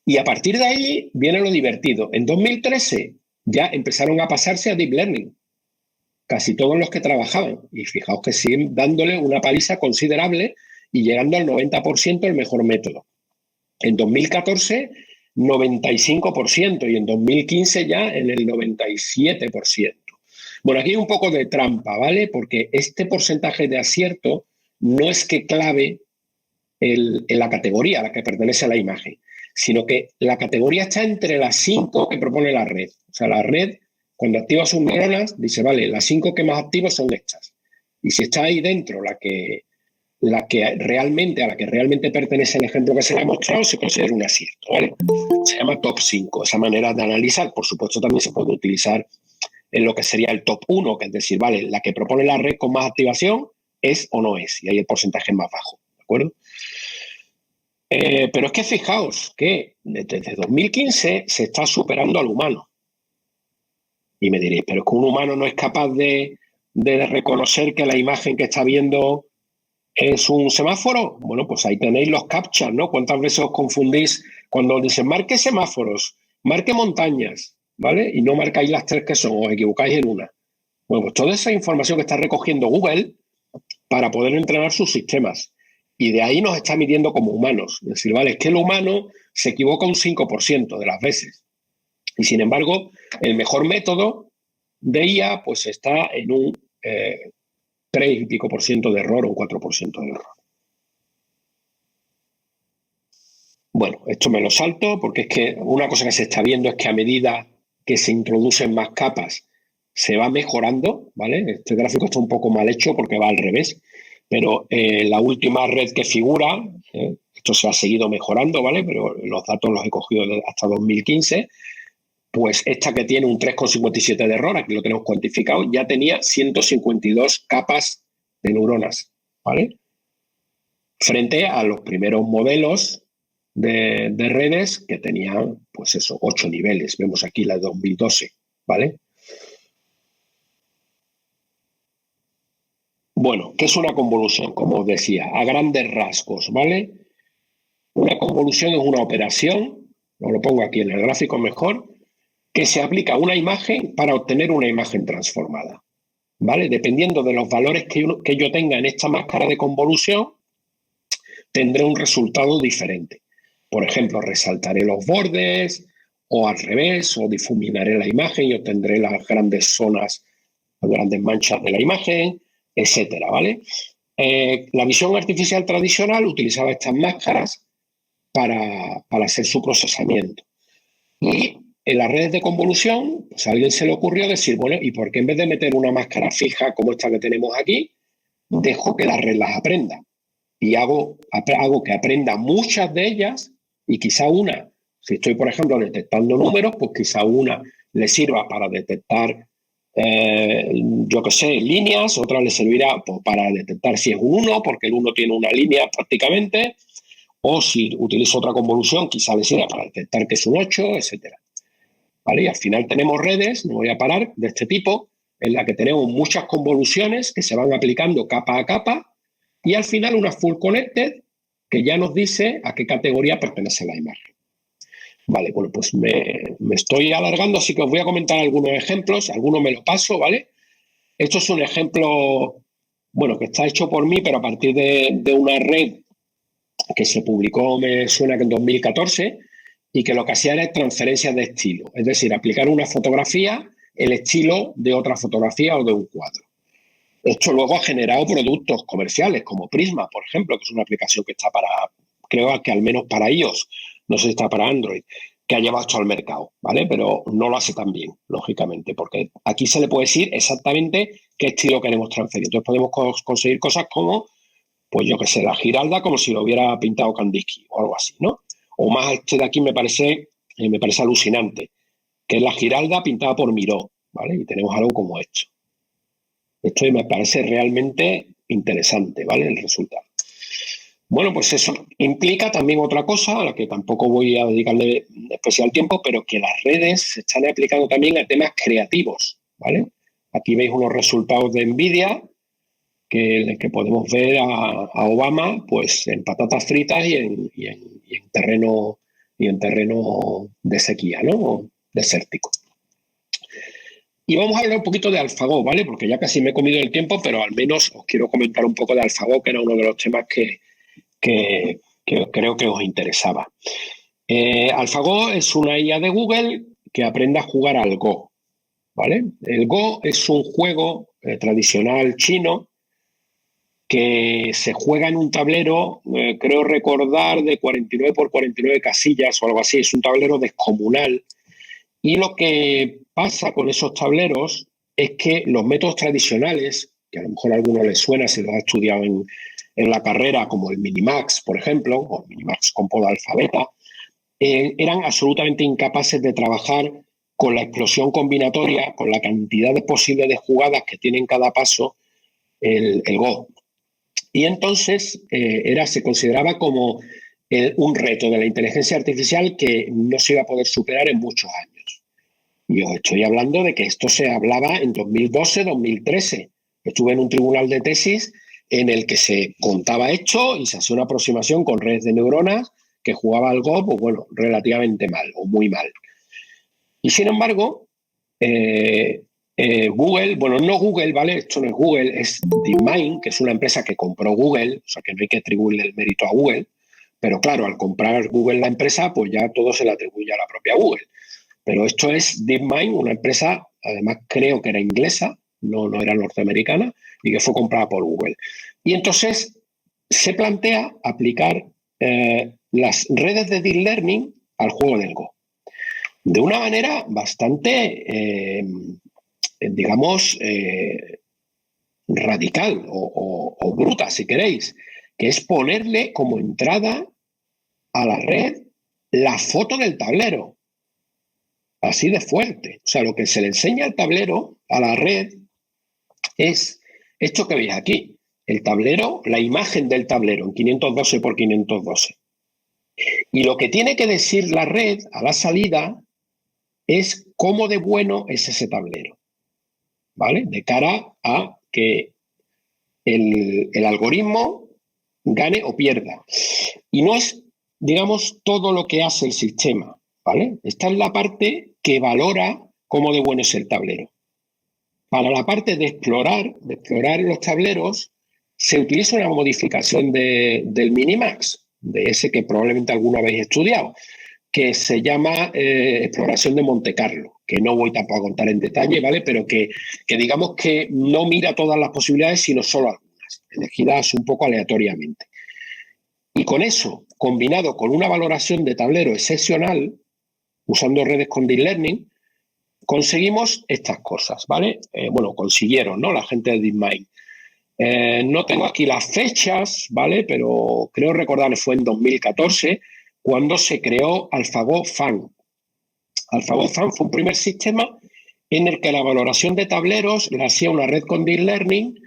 Y a partir de ahí viene lo divertido. En 2013 ya empezaron a pasarse a Deep Learning, casi todos los que trabajaban. Y fijaos que siguen dándole una paliza considerable y llegando al 90% el mejor método. En 2014, 95% y en 2015 ya en el 97%. Bueno, aquí hay un poco de trampa, ¿vale? Porque este porcentaje de acierto no es que clave en la categoría a la que pertenece a la imagen, sino que la categoría está entre las 5 que propone la red. O sea, la red, cuando activa sus neuronas, dice, vale, las 5 que más activo son estas. Y si está ahí dentro a la que realmente pertenece el ejemplo que se le ha mostrado, se considera un acierto, ¿vale? Se llama top 5, esa manera de analizar. Por supuesto, también se puede utilizar en lo que sería el top 1, que es decir, vale, la que propone la red con más activación es o no es, y ahí el porcentaje es más bajo, ¿de acuerdo? Pero es que fijaos que desde 2015 se está superando al humano. Y me diréis, pero es que un humano no es capaz de reconocer que la imagen que está viendo es un semáforo. Bueno, pues ahí tenéis los captchas, ¿no? ¿Cuántas veces os confundís cuando os dicen marque semáforos, marque montañas, ¿vale? Y no marcáis las 3 que son, os equivocáis en una. Bueno, pues toda esa información que está recogiendo Google para poder entrenar sus sistemas. Y de ahí nos está midiendo como humanos. Es decir, vale, es que el humano se equivoca un 5% de las veces. Y sin embargo, el mejor método de IA pues está en un 3 y pico por ciento de error o un 4% de error. Bueno, esto me lo salto porque es que una cosa que se está viendo es que a medida que se introducen más capas se va mejorando, ¿vale? Este gráfico está un poco mal hecho porque va al revés, pero la última red que figura, esto se ha seguido mejorando, ¿vale? Pero los datos los he cogido hasta 2015, pues esta que tiene un 3,57 de error, aquí lo tenemos cuantificado, ya tenía 152 capas de neuronas, ¿vale? Frente a los primeros modelos de redes que tenían, pues eso, 8 niveles. Vemos aquí la de 2012, ¿vale? Bueno, ¿qué es una convolución? Como os decía, a grandes rasgos, ¿vale? Una convolución es una operación, os lo pongo aquí en el gráfico mejor, que se aplica a una imagen para obtener una imagen transformada, ¿vale? Dependiendo de los valores que yo tenga en esta máscara de convolución, tendré un resultado diferente. Por ejemplo, resaltaré los bordes, o al revés, o difuminaré la imagen y obtendré las grandes zonas, las grandes manchas de la imagen, etcétera, ¿vale? La visión artificial tradicional utilizaba estas máscaras para hacer su procesamiento. Y en las redes de convolución, pues a alguien se le ocurrió decir, bueno, ¿y por qué en vez de meter una máscara fija como esta que tenemos aquí, dejo que la red las aprenda? Y hago que aprenda muchas de ellas y quizá una, si estoy, por ejemplo, detectando números, pues quizá una le sirva para detectar, yo qué sé, líneas, otra le servirá pues, para detectar si es un 1, porque el 1 tiene una línea prácticamente, o si utilizo otra convolución, quizá le sirva para detectar que es un 8, etcétera. ¿Vale? Y al final tenemos redes, no voy a parar, de este tipo, en la que tenemos muchas convoluciones que se van aplicando capa a capa y al final una full connected que ya nos dice a qué categoría pertenece la imagen. Vale, bueno, pues me estoy alargando, así que os voy a comentar algunos ejemplos, algunos me lo paso, ¿vale? Esto es un ejemplo, bueno, que está hecho por mí, pero a partir de una red que se publicó, me suena que en 2014, y que lo que hacía era transferencias de estilo, es decir, aplicar una fotografía, el estilo de otra fotografía o de un cuadro. Esto luego ha generado productos comerciales como Prisma, por ejemplo, que es una aplicación que está para, creo que al menos para iOS, no sé si está para Android, que ha llevado esto al mercado, ¿vale? Pero no lo hace tan bien, lógicamente, porque aquí se le puede decir exactamente qué estilo queremos transferir. Entonces podemos conseguir cosas como, pues yo qué sé, la Giralda como si lo hubiera pintado Kandinsky o algo así, ¿no? O más este de aquí me parece alucinante, que es la Giralda pintada por Miró, ¿vale? Y tenemos algo como esto. Esto me parece realmente interesante, ¿vale? El resultado. Bueno, pues eso implica también otra cosa a la que tampoco voy a dedicarle especial tiempo, pero que las redes se están aplicando también a temas creativos, ¿vale? Aquí veis unos resultados de NVIDIA que podemos ver a Obama pues en patatas fritas y en terreno de sequía, ¿no? Desértico. Y vamos a hablar un poquito de AlphaGo, ¿vale? Porque ya casi me he comido el tiempo, pero al menos os quiero comentar un poco de AlphaGo, que era uno de los temas que creo que os interesaba. AlphaGo es una IA de Google que aprende a jugar al Go, ¿vale? El Go es un juego tradicional chino que se juega en un tablero, creo recordar, de 49 por 49 casillas o algo así. Es un tablero descomunal. Y lo que pasa con esos tableros es que los métodos tradicionales, que a lo mejor a alguno les suena si lo ha estudiado en la carrera, como el Minimax, por ejemplo, o Minimax con poda alfabeta, eran absolutamente incapaces de trabajar con la explosión combinatoria, con la cantidad posible de jugadas que tiene en cada paso el Go. Y entonces se consideraba como un reto de la inteligencia artificial que no se iba a poder superar en muchos años. Y os estoy hablando de que esto se hablaba en 2012, 2013. Estuve en un tribunal de tesis en el que se contaba esto y se hacía una aproximación con redes de neuronas que jugaba al Go, pues bueno, relativamente mal o muy mal. Y sin embargo, Google, bueno, no Google, ¿vale? Esto no es Google, es DeepMind, que es una empresa que compró Google, o sea que no hay que atribuirle el mérito a Google, pero claro, al comprar Google la empresa, pues ya todo se le atribuye a la propia Google. Pero esto es DeepMind, una empresa, además creo que era inglesa, no era norteamericana, y que fue comprada por Google. Y entonces se plantea aplicar las redes de Deep Learning al juego del Go. De una manera bastante, digamos, radical o bruta, si queréis, que es ponerle como entrada a la red la foto del tablero. Así de fuerte. O sea, lo que se le enseña al tablero, a la red, es esto que veis aquí. El tablero, la imagen del tablero en 512 por 512. Y lo que tiene que decir la red a la salida es cómo de bueno es ese tablero, ¿vale? De cara a que el algoritmo gane o pierda. Y no es, digamos, todo lo que hace el sistema, ¿vale? Esta es la parte que valora cómo de bueno es el tablero. Para la parte de explorar los tableros, se utiliza una modificación del Minimax, de ese que probablemente alguno habéis estudiado, que se llama exploración de Monte Carlo, que no voy tampoco a contar en detalle, ¿vale? Pero que digamos que no mira todas las posibilidades, sino solo algunas, elegidas un poco aleatoriamente. Y con eso, combinado con una valoración de tablero excepcional, usando redes con Deep Learning, conseguimos estas cosas, ¿vale? Bueno, consiguieron, ¿no? La gente de DeepMind. No tengo aquí las fechas, ¿vale? Pero creo recordar que fue en 2014 cuando se creó AlphaGo Fan. AlphaGo Fan fue un primer sistema en el que la valoración de tableros la hacía una red con Deep Learning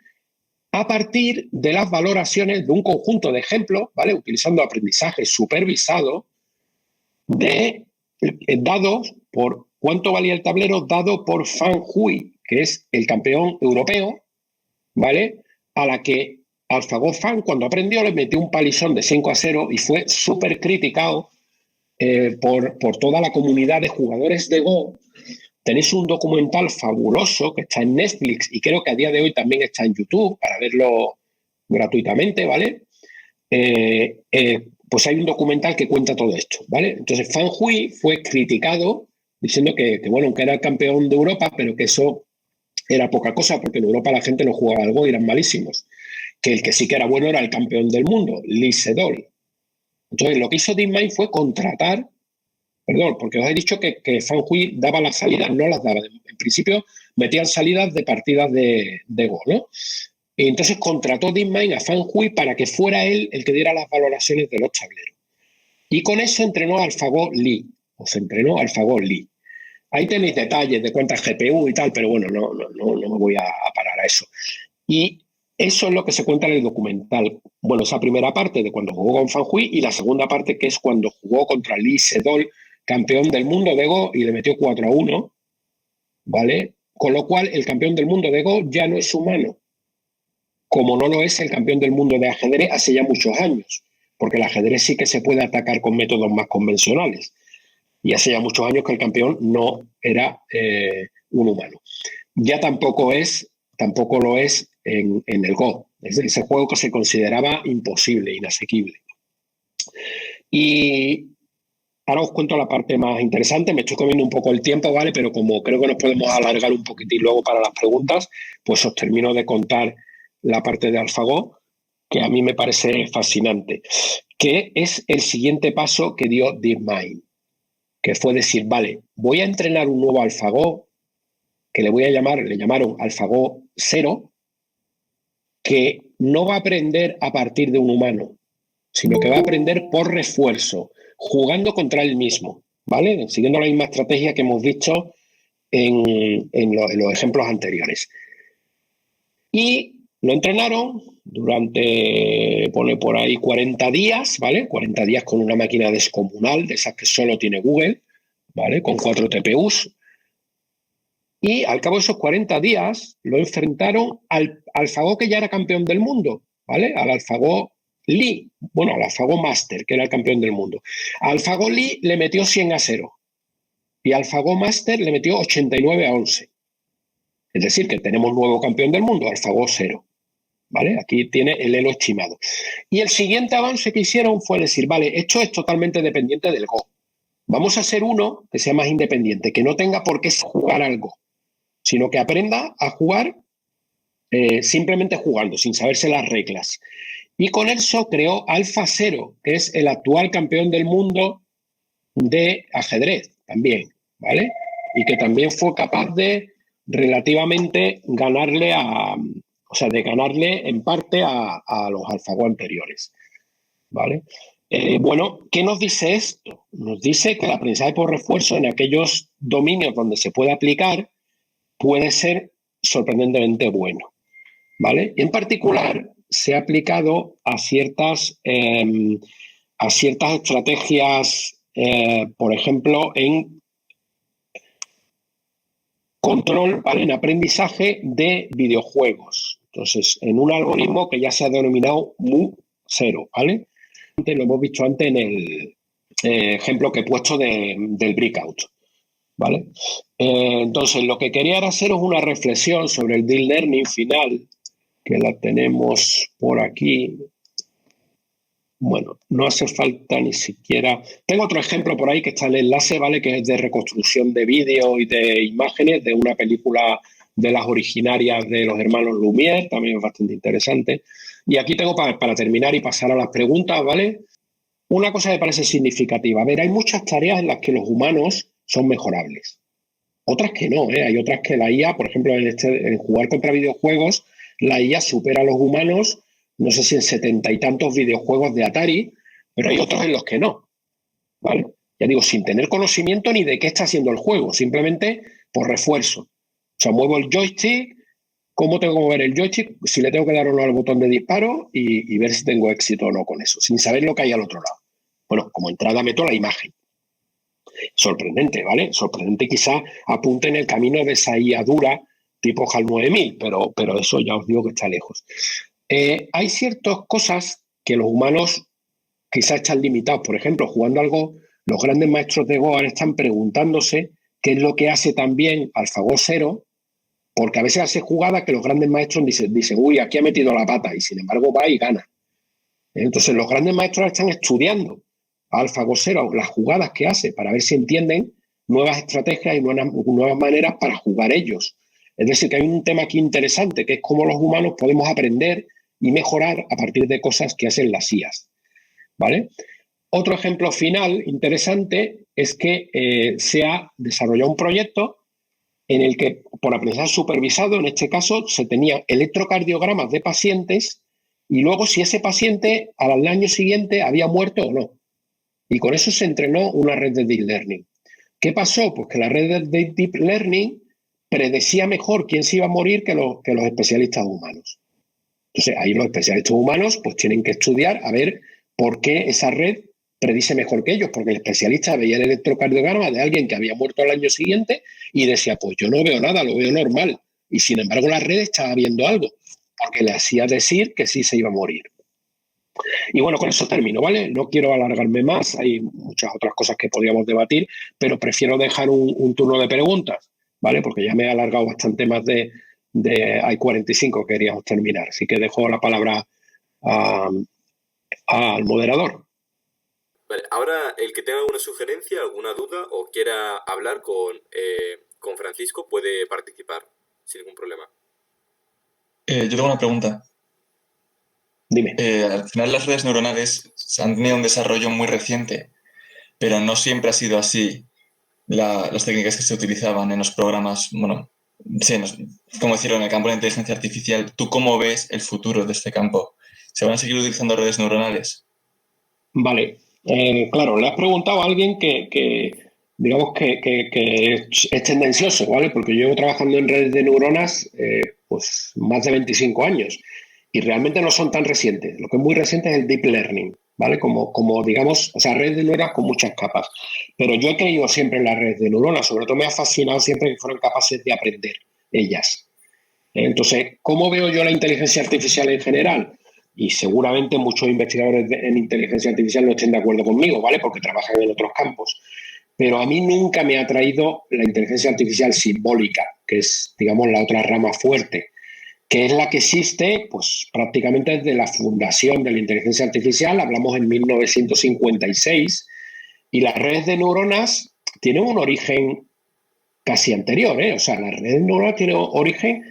a partir de las valoraciones de un conjunto de ejemplos, ¿vale? Utilizando aprendizaje supervisado de dados por cuánto valía el tablero dado por Fan Hui, que es el campeón europeo, ¿vale? A la que AlphaGo Fan, cuando aprendió, le metió un palizón de 5-0 y fue súper criticado por toda la comunidad de jugadores de Go. Tenéis un documental fabuloso que está en Netflix y creo que a día de hoy también está en YouTube para verlo gratuitamente, ¿vale? Pues hay un documental que cuenta todo esto, ¿vale? Entonces Fan Hui fue criticado diciendo que era el campeón de Europa, pero que eso era poca cosa porque en Europa la gente no jugaba al Go y eran malísimos. Que el que sí que era bueno era el campeón del mundo, Lee Sedol. Entonces lo que hizo DeepMind fue contratar, perdón, porque os he dicho que Fan Hui daba las salidas, no las daba. En principio metían salidas de partidas de Go, ¿no? Y entonces contrató DeepMind a Fan Hui para que fuera él el que diera las valoraciones de los tableros. Y con eso entrenó a AlphaGo Lee, Lee. Ahí tenéis detalles de cuántas GPU y tal, pero bueno, no me voy a parar a eso. Y eso es lo que se cuenta en el documental. Bueno, esa primera parte de cuando jugó con Fan Hui y la segunda parte que es cuando jugó contra Lee Sedol, campeón del mundo de Go, y le metió 4-1, ¿vale? Con lo cual, el campeón del mundo de Go ya no es humano, como no lo es el campeón del mundo de ajedrez hace ya muchos años, porque el ajedrez sí que se puede atacar con métodos más convencionales. Y hace ya muchos años que el campeón no era un humano. Ya tampoco lo es en el Go. Es ese juego que se consideraba imposible, inasequible. Y ahora os cuento la parte más interesante. Me estoy comiendo un poco el tiempo, ¿vale? Pero como creo que nos podemos alargar un poquitín luego para las preguntas, pues os termino de contar la parte de AlphaGo, que a mí me parece fascinante, que es el siguiente paso que dio DeepMind, que fue decir, vale, voy a entrenar un nuevo AlphaGo, que le llamaron AlphaGo 0, que no va a aprender a partir de un humano, sino que va a aprender por refuerzo, jugando contra él mismo, ¿vale? Siguiendo la misma estrategia que hemos visto en los ejemplos anteriores. Y lo entrenaron durante, pone por ahí 40 días, ¿vale? 40 días con una máquina descomunal, de esas que solo tiene Google, ¿vale? Con 4 TPUs. Y al cabo de esos 40 días lo enfrentaron al AlphaGo que ya era campeón del mundo, ¿vale? Al AlphaGo Lee, bueno, al AlphaGo Master, que era el campeón del mundo. A AlphaGo Lee le metió 100-0 y AlphaGo Master le metió 89-11. Es decir, que tenemos nuevo campeón del mundo, AlphaGo 0. ¿Vale? Aquí tiene el elo estimado. Y el siguiente avance que hicieron fue decir, vale, esto es totalmente dependiente del Go. Vamos a hacer uno que sea más independiente, que no tenga por qué jugar al Go, sino que aprenda a jugar simplemente jugando, sin saberse las reglas. Y con eso creó Alpha 0, que es el actual campeón del mundo de ajedrez también, ¿vale? Y que también fue capaz de relativamente ganarle en parte a los AlphaGo anteriores, ¿vale? Bueno, ¿qué nos dice esto? Nos dice que el aprendizaje por refuerzo en aquellos dominios donde se puede aplicar puede ser sorprendentemente bueno, ¿vale? En particular, se ha aplicado a ciertas estrategias, por ejemplo, en control, ¿vale? En aprendizaje de videojuegos. Entonces, en un algoritmo que ya se ha denominado Mu0, ¿vale? Lo hemos visto antes en el ejemplo que he puesto del breakout, ¿vale? Entonces, lo que quería era haceros una reflexión sobre el deep learning final, que la tenemos por aquí. Bueno, no hace falta ni siquiera... Tengo otro ejemplo por ahí que está en el enlace, ¿vale? Que es de reconstrucción de vídeo y de imágenes de una película de las originarias de los hermanos Lumière, también es bastante interesante. Y aquí tengo para terminar y pasar a las preguntas, ¿vale? Una cosa me parece significativa. A ver, hay muchas tareas en las que los humanos son mejorables. Otras que no, ¿eh? Hay otras que la IA, por ejemplo, en jugar contra videojuegos, la IA supera a los humanos, no sé si en 70 y tantos videojuegos de Atari, pero hay otros en los que no, ¿vale? Ya digo, sin tener conocimiento ni de qué está haciendo el juego, simplemente por refuerzo. O sea, muevo el joystick, cómo tengo que mover el joystick, si le tengo que dar o no al botón de disparo y ver si tengo éxito o no con eso, sin saber lo que hay al otro lado. Bueno, como entrada meto la imagen. Sorprendente, ¿vale? Sorprendente quizá apunte en el camino de esa IA dura tipo HAL 9000, pero eso ya os digo que está lejos. Hay ciertas cosas que los humanos quizás están limitados. Por ejemplo, jugando algo, los grandes maestros de Go ahora están preguntándose qué es lo que hace también AlphaGo 0, porque a veces hace jugadas que los grandes maestros dicen, uy, aquí ha metido la pata, y sin embargo va y gana. Entonces, los grandes maestros están estudiando a AlphaGo 0 las jugadas que hace para ver si entienden nuevas estrategias y nuevas maneras para jugar ellos. Es decir, que hay un tema aquí interesante, que es cómo los humanos podemos aprender y mejorar a partir de cosas que hacen las IAs. ¿Vale? Otro ejemplo final interesante es que se ha desarrollado un proyecto en el que, por aprendizaje supervisado, en este caso, se tenían electrocardiogramas de pacientes y luego si ese paciente al año siguiente había muerto o no. Y con eso se entrenó una red de Deep Learning. ¿Qué pasó? Pues que la red de Deep Learning predecía mejor quién se iba a morir que los especialistas humanos. Entonces, ahí los especialistas humanos pues tienen que estudiar a ver por qué esa red predice mejor que ellos, porque el especialista veía el electrocardiograma de alguien que había muerto al año siguiente y decía, pues yo no veo nada, lo veo normal. Y sin embargo, la red estaba viendo algo, porque le hacía decir que sí se iba a morir. Y bueno, con eso termino, ¿vale? No quiero alargarme más, hay muchas otras cosas que podríamos debatir, pero prefiero dejar un turno de preguntas, ¿vale? Porque ya me he alargado bastante más hay 45, queríamos terminar. Así que dejo la palabra al moderador. Vale, ahora el que tenga alguna sugerencia, alguna duda o quiera hablar con Francisco puede participar sin ningún problema. Yo tengo una pregunta. Dime. Al final las redes neuronales han tenido un desarrollo muy reciente, pero no siempre ha sido así las técnicas que se utilizaban en los programas, bueno, sí, como decirlo, en el campo de la inteligencia artificial. ¿Tú cómo ves el futuro de este campo? ¿Se van a seguir utilizando redes neuronales? Vale, claro, le has preguntado a alguien que digamos que es tendencioso, ¿vale? Porque yo llevo trabajando en redes de neuronas pues más de 25 años y realmente no son tan recientes. Lo que es muy reciente es el deep learning, ¿vale? Como digamos, o sea, redes de neuronas con muchas capas. Pero yo he creído siempre en las redes de neuronas, sobre todo me ha fascinado siempre que fueran capaces de aprender ellas. Entonces, ¿cómo veo yo la inteligencia artificial en general? Y seguramente muchos investigadores en inteligencia artificial no estén de acuerdo conmigo, ¿vale? Porque trabajan en otros campos. Pero a mí nunca me ha atraído la inteligencia artificial simbólica, que es, digamos, la otra rama fuerte, que es la que existe, pues, prácticamente desde la fundación de la inteligencia artificial, hablamos en 1956, y las redes de neuronas tienen un origen casi anterior, ¿eh? O sea, las redes neuronales tienen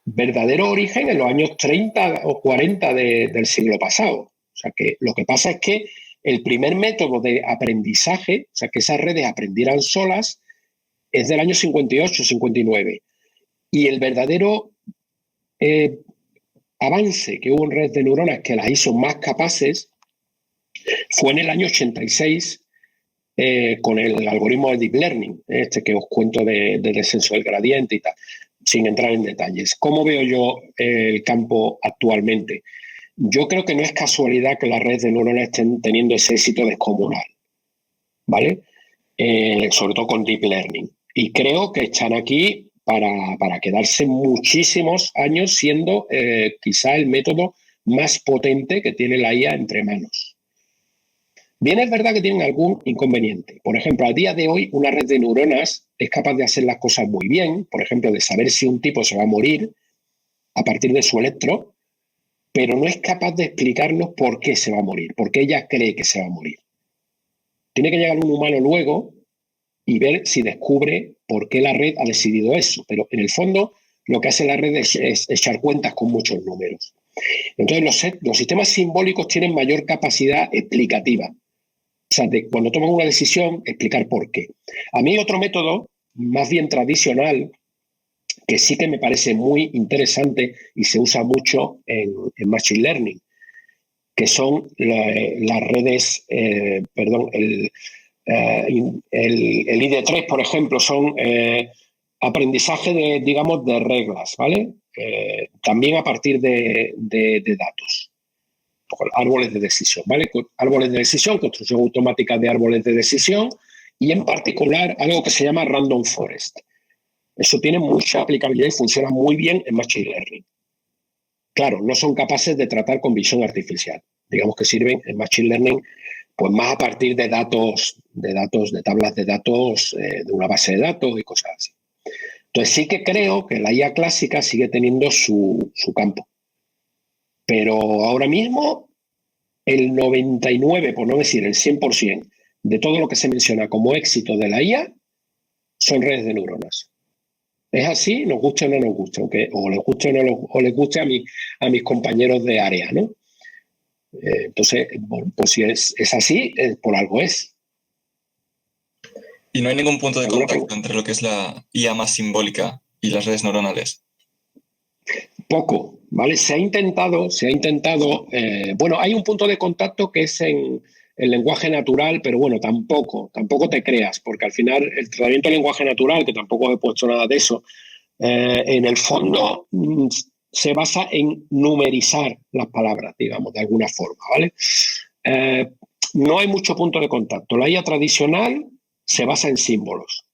verdadero origen en los años 30 o 40 del siglo pasado. O sea, que lo que pasa es que el primer método de aprendizaje, o sea, que esas redes aprendieran solas, es del año 58, 59. Y el verdadero avance que hubo en redes de neuronas que las hizo más capaces fue en el año 86 con el algoritmo de Deep Learning, este que os cuento de descenso del gradiente y tal, sin entrar en detalles. ¿Cómo veo yo el campo actualmente? Yo creo que no es casualidad que las redes de neuronas estén teniendo ese éxito descomunal, ¿vale? Sobre todo con Deep Learning. Y creo que están aquí para quedarse muchísimos años siendo quizá el método más potente que tiene la IA entre manos. Bien, es verdad que tienen algún inconveniente. Por ejemplo, a día de hoy una red de neuronas es capaz de hacer las cosas muy bien, por ejemplo, de saber si un tipo se va a morir a partir de su electro, pero no es capaz de explicarnos por qué se va a morir, por qué ella cree que se va a morir. Tiene que llegar un humano luego y ver si descubre por qué la red ha decidido eso, pero en el fondo lo que hace la red es echar cuentas con muchos números. Entonces los sistemas simbólicos tienen mayor capacidad explicativa. sea, de cuando toman una decisión, explicar por qué. A mí hay otro método, más bien tradicional, que sí que me parece muy interesante y se usa mucho en Machine Learning, que son las redes, perdón, el ID3, por ejemplo, son aprendizaje de, digamos, de reglas, ¿vale? También a partir de datos. Árboles de decisión, ¿vale? Árboles de decisión, construcción automática de árboles de decisión y en particular algo que se llama Random Forest. Eso tiene mucha aplicabilidad y funciona muy bien en Machine Learning. Claro, no son capaces de tratar con visión artificial. Digamos que sirven en Machine Learning pues más a partir de datos, de tablas de datos, de una base de datos y cosas así. Entonces sí que creo que la IA clásica sigue teniendo su campo. Pero ahora mismo el 99, por no decir el 100%, de todo lo que se menciona como éxito de la IA son redes de neuronas. Es así, nos guste o no nos guste, o les guste o les guste a mis compañeros de área, ¿no? Entonces, pues si es así, por algo es. Y no hay ningún punto de contacto entre lo que es la IA más simbólica y las redes neuronales. Poco, ¿vale? Se ha intentado, bueno, hay un punto de contacto que es en el lenguaje natural, pero bueno, tampoco te creas, porque al final el tratamiento del lenguaje natural, que tampoco he puesto nada de eso, en el fondo se basa en numerizar las palabras, digamos, de alguna forma, ¿vale? No hay mucho punto de contacto. La IA tradicional se basa en símbolos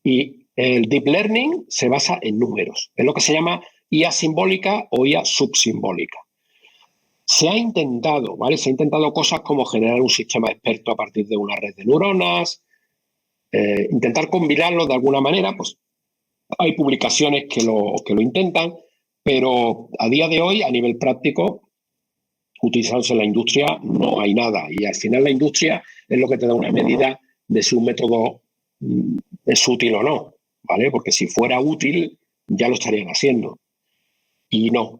y el deep learning se basa en números. Es lo que se llama IA simbólica o IA subsimbólica. Se ha intentado, ¿vale? Se ha intentado cosas como generar un sistema experto a partir de una red de neuronas, intentar combinarlo de alguna manera, pues hay publicaciones que lo intentan, pero a día de hoy, a nivel práctico, utilizándose en la industria, no hay nada. Y al final la industria es lo que te da una medida de si un método es útil o no, ¿vale? Porque si fuera útil, ya lo estarían haciendo. Y no,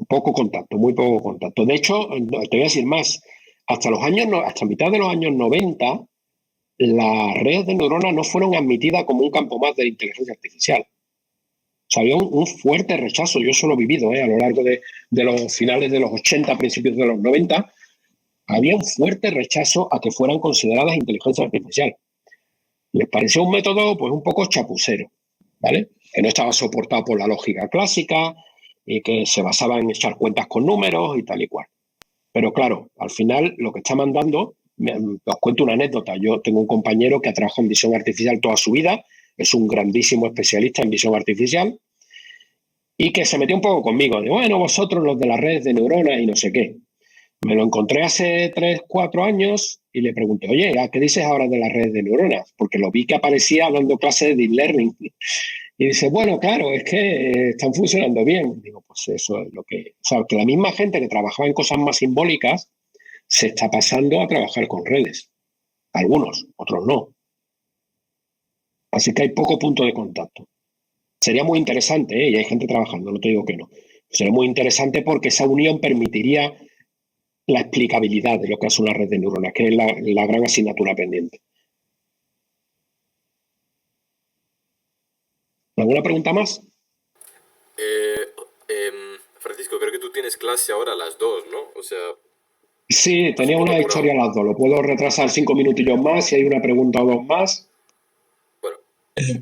poco contacto, muy poco contacto. De hecho, te voy a decir más, hasta mitad de los años 90, las redes de neuronas no fueron admitidas como un campo más de inteligencia artificial. O sea, había un fuerte rechazo, yo eso lo he vivido a lo largo de los finales de los 80, principios de los 90, había un fuerte rechazo a que fueran consideradas inteligencia artificial. Les parecía un método pues un poco chapucero, ¿vale? Que no estaba soportado por la lógica clásica y que se basaba en echar cuentas con números y tal y cual. Pero claro, al final lo que está mandando, os cuento una anécdota. Yo tengo un compañero que ha trabajado en visión artificial toda su vida, es un grandísimo especialista en visión artificial y que se metió un poco conmigo. De, bueno, vosotros los de las redes de neuronas y no sé qué. Me lo encontré hace 3, 4 años y le pregunté, oye, ¿qué dices ahora de las redes de neuronas? Porque lo vi que aparecía dando clases de deep learning. Y dice, bueno, claro, es que están funcionando bien. Digo, pues eso es lo que... O sea, que la misma gente que trabajaba en cosas más simbólicas se está pasando a trabajar con redes. Algunos, otros no. Así que hay poco punto de contacto. Sería muy interesante, y hay gente trabajando, no te digo que no. Sería muy interesante porque esa unión permitiría la explicabilidad de lo que es una red de neuronas, que es la gran asignatura pendiente. ¿Alguna pregunta más? Francisco, creo que tú tienes clase ahora a las 2, ¿no? O sea... Sí, tenía una historia a las 2. Lo puedo retrasar 5 minutillos más si hay una pregunta o dos más.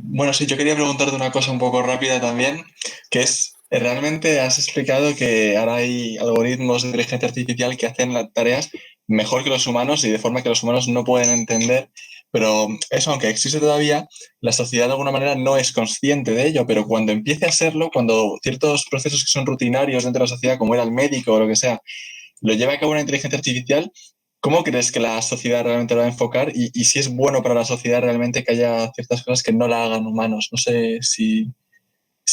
Bueno, sí, yo quería preguntarte una cosa un poco rápida también, que es, realmente has explicado que ahora hay algoritmos de inteligencia artificial que hacen las tareas mejor que los humanos y de forma que los humanos no pueden entender, pero eso, aunque existe todavía, la sociedad de alguna manera no es consciente de ello, pero cuando empiece a serlo, cuando ciertos procesos que son rutinarios dentro de la sociedad, como era el médico o lo que sea, lo lleva a cabo una inteligencia artificial, ¿cómo crees que la sociedad realmente lo va a enfocar y si es bueno para la sociedad realmente que haya ciertas cosas que no la hagan humanos? No sé si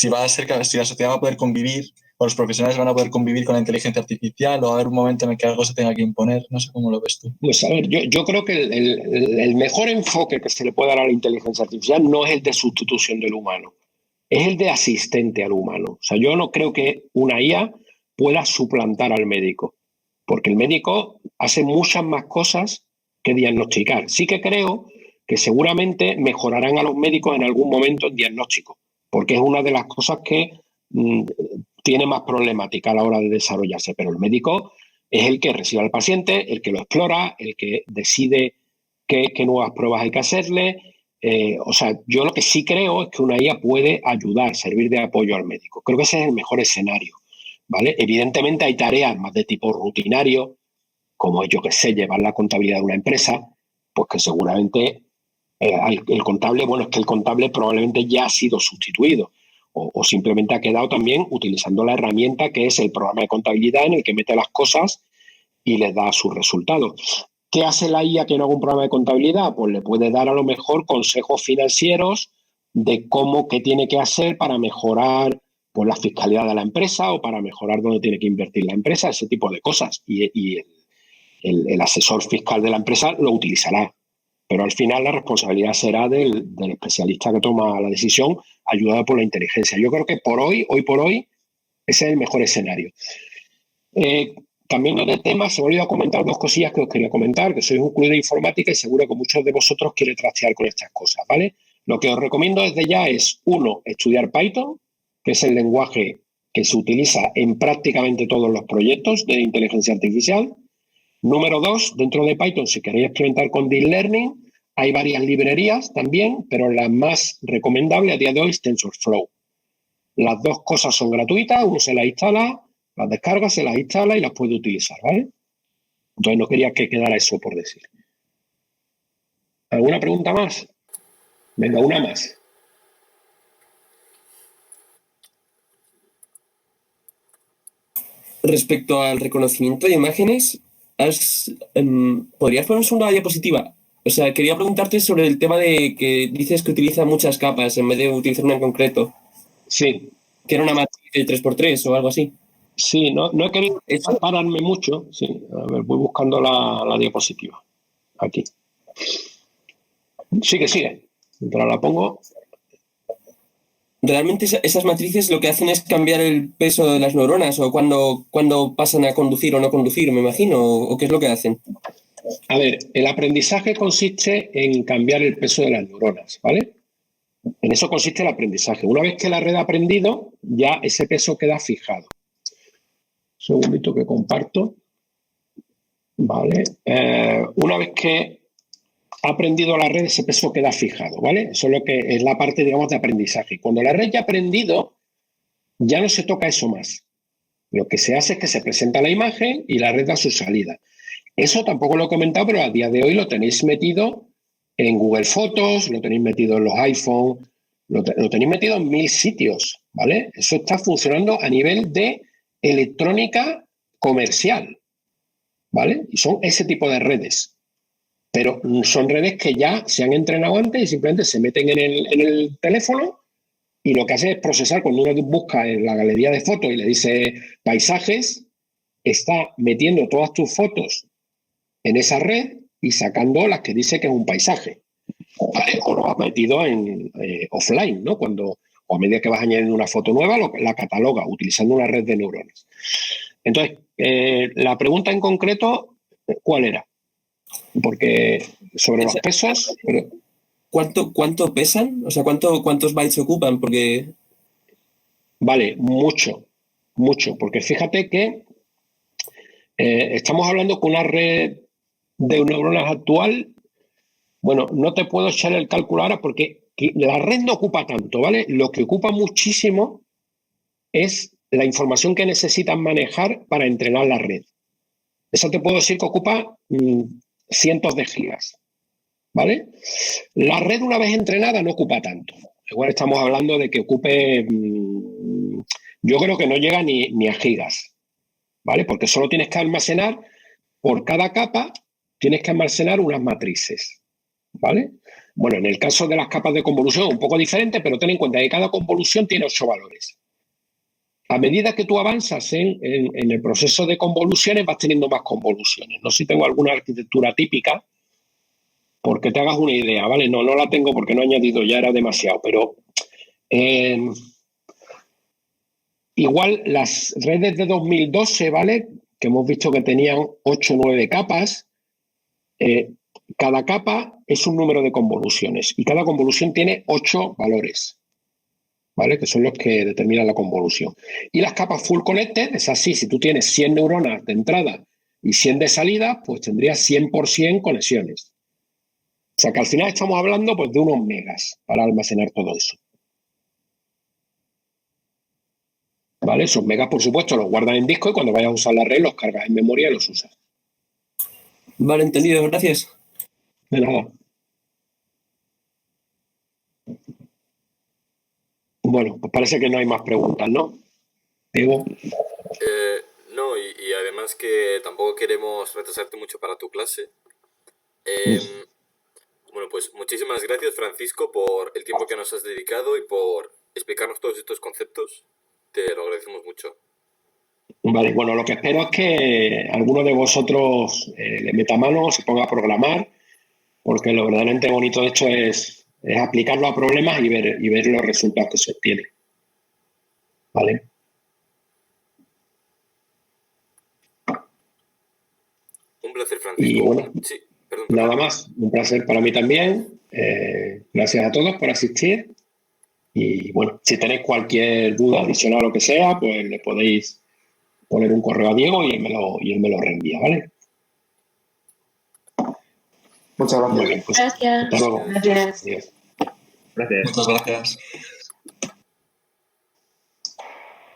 va a ser que si la sociedad va a poder convivir o los profesionales van a poder convivir con la inteligencia artificial o va a haber un momento en el que algo se tenga que imponer. No sé cómo lo ves tú. Pues a ver, yo creo que el mejor enfoque que se le puede dar a la inteligencia artificial no es el de sustitución del humano, es el de asistente al humano. O sea, yo no creo que una IA pueda suplantar al médico, porque el médico hace muchas más cosas que diagnosticar. Sí que creo que seguramente mejorarán a los médicos en algún momento en diagnóstico, porque es una de las cosas que tiene más problemática a la hora de desarrollarse. Pero el médico es el que recibe al paciente, el que lo explora, el que decide qué nuevas pruebas hay que hacerle. O sea, yo lo que sí creo es que una IA puede ayudar, servir de apoyo al médico. Creo que ese es el mejor escenario, ¿vale? Evidentemente hay tareas más de tipo rutinario, como yo que sé, llevar la contabilidad de una empresa, pues que seguramente el contable, bueno, es que el contable probablemente ya ha sido sustituido o simplemente ha quedado también utilizando la herramienta que es el programa de contabilidad en el que mete las cosas y les da sus resultados. ¿Qué hace la IA que no haga un programa de contabilidad? Pues le puede dar a lo mejor consejos financieros de qué tiene que hacer para mejorar pues, la fiscalidad de la empresa o para mejorar dónde tiene que invertir la empresa, ese tipo de cosas. Y el asesor fiscal de la empresa lo utilizará. Pero al final la responsabilidad será del especialista que toma la decisión, ayudado por la inteligencia. Yo creo que hoy por hoy, ese es el mejor escenario. Cambiando de tema, se me olvidó comentar dos cosillas que os quería comentar, que sois un club de informática y seguro que muchos de vosotros quieren trastear con estas cosas, ¿vale? Lo que os recomiendo desde ya es, uno, estudiar Python, que es el lenguaje que se utiliza en prácticamente todos los proyectos de inteligencia artificial. Número dos, dentro de Python, si queréis experimentar con Deep Learning, hay varias librerías también, pero la más recomendable a día de hoy es TensorFlow. Las dos cosas son gratuitas, uno se las instala, las descarga, se las instala y las puede utilizar, ¿vale? Entonces no quería que quedara eso por decir. ¿Alguna pregunta más? Venga, una más. Respecto al reconocimiento de imágenes, ¿podrías ponernos una diapositiva? O sea, quería preguntarte sobre el tema de que dices que utiliza muchas capas en vez de utilizar una en concreto. Sí. Que era una matriz de 3x3 o algo así. Sí, no he querido pararme mucho. Sí, a ver, voy buscando la diapositiva. Aquí. Sigue. Mientras la pongo. Realmente esas matrices lo que hacen es cambiar el peso de las neuronas o cuando pasan a conducir o no conducir, me imagino, o qué es lo que hacen. A ver, el aprendizaje consiste en cambiar el peso de las neuronas, ¿vale? En eso consiste el aprendizaje. Una vez que la red ha aprendido, ya ese peso queda fijado. Un segundito que comparto. Vale. Una vez que ha aprendido la red, ese peso queda fijado, ¿vale? Eso es lo que es la parte, digamos, de aprendizaje. Cuando la red ya ha aprendido, ya no se toca eso más. Lo que se hace es que se presenta la imagen y la red da su salida. Eso tampoco lo he comentado, pero a día de hoy lo tenéis metido en Google Fotos, lo tenéis metido en los iPhone, lo tenéis metido en 1000 sitios, ¿vale? Eso está funcionando a nivel de electrónica comercial, ¿vale? Y son ese tipo de redes. Pero son redes que ya se han entrenado antes y simplemente se meten en el teléfono y lo que hace es procesar. Cuando uno busca en la galería de fotos y le dice paisajes, está metiendo todas tus fotos en esa red y sacando las que dice que es un paisaje. ¿Vale? O lo has metido en offline, ¿no? O a medida que vas añadiendo una foto nueva, la cataloga utilizando una red de neuronas. Entonces, la pregunta en concreto, ¿cuál era? Porque sobre los pesos... ¿Cuánto pesan? O sea, ¿cuántos bytes ocupan? Porque... Vale, mucho, porque fíjate que estamos hablando con una red de neuronas actual. Bueno, no te puedo echar el cálculo ahora porque la red no ocupa tanto, ¿vale? Lo que ocupa muchísimo es la información que necesitan manejar para entrenar la red. Eso te puedo decir que ocupa cientos de gigas, ¿vale? La red una vez entrenada no ocupa tanto. Igual estamos hablando de que ocupe, yo creo que no llega ni a gigas, ¿vale? Porque solo tienes que almacenar, por cada capa, tienes que almacenar unas matrices, ¿vale? Bueno, en el caso de las capas de convolución es un poco diferente, pero ten en cuenta que cada convolución tiene 8 valores. A medida que tú avanzas en el proceso de convoluciones, vas teniendo más convoluciones. No sé si tengo alguna arquitectura típica, porque te hagas una idea, ¿vale? No la tengo porque no he añadido, ya era demasiado, pero igual las redes de 2012, ¿vale? Que hemos visto que tenían 8 o 9 capas, cada capa es un número de convoluciones y cada convolución tiene 8 valores, ¿vale? Que son los que determinan la convolución. Y las capas full connected es así, si tú tienes 100 neuronas de entrada y 100 de salida, pues tendrías 100% conexiones. O sea que al final estamos hablando pues, de unos megas para almacenar todo eso. ¿Vale? Esos megas, por supuesto, los guardas en disco y cuando vayas a usar la red los cargas en memoria y los usas. Vale, entendido, gracias. De nada. Bueno, pues parece que no hay más preguntas, ¿no? Diego. No, y además que tampoco queremos retrasarte mucho para tu clase. Bueno, pues muchísimas gracias, Francisco, por el tiempo que nos has dedicado y por explicarnos todos estos conceptos. Te lo agradecemos mucho. Vale, bueno, lo que espero es que alguno de vosotros le meta mano, se ponga a programar, porque lo verdaderamente bonito de esto es aplicarlo a problemas y ver los resultados que se obtienen. ¿Vale? Un placer, Francisco. Y bueno, sí, perdón. Nada más. Un placer para mí también. Gracias a todos por asistir. Y bueno, si tenéis cualquier duda adicional o lo que sea, pues le podéis poner un correo a Diego y él me lo reenvía, ¿vale? Muchas gracias. Muy bien, pues Gracias. hasta luego. Gracias. Adiós. Gracias. Muchas gracias.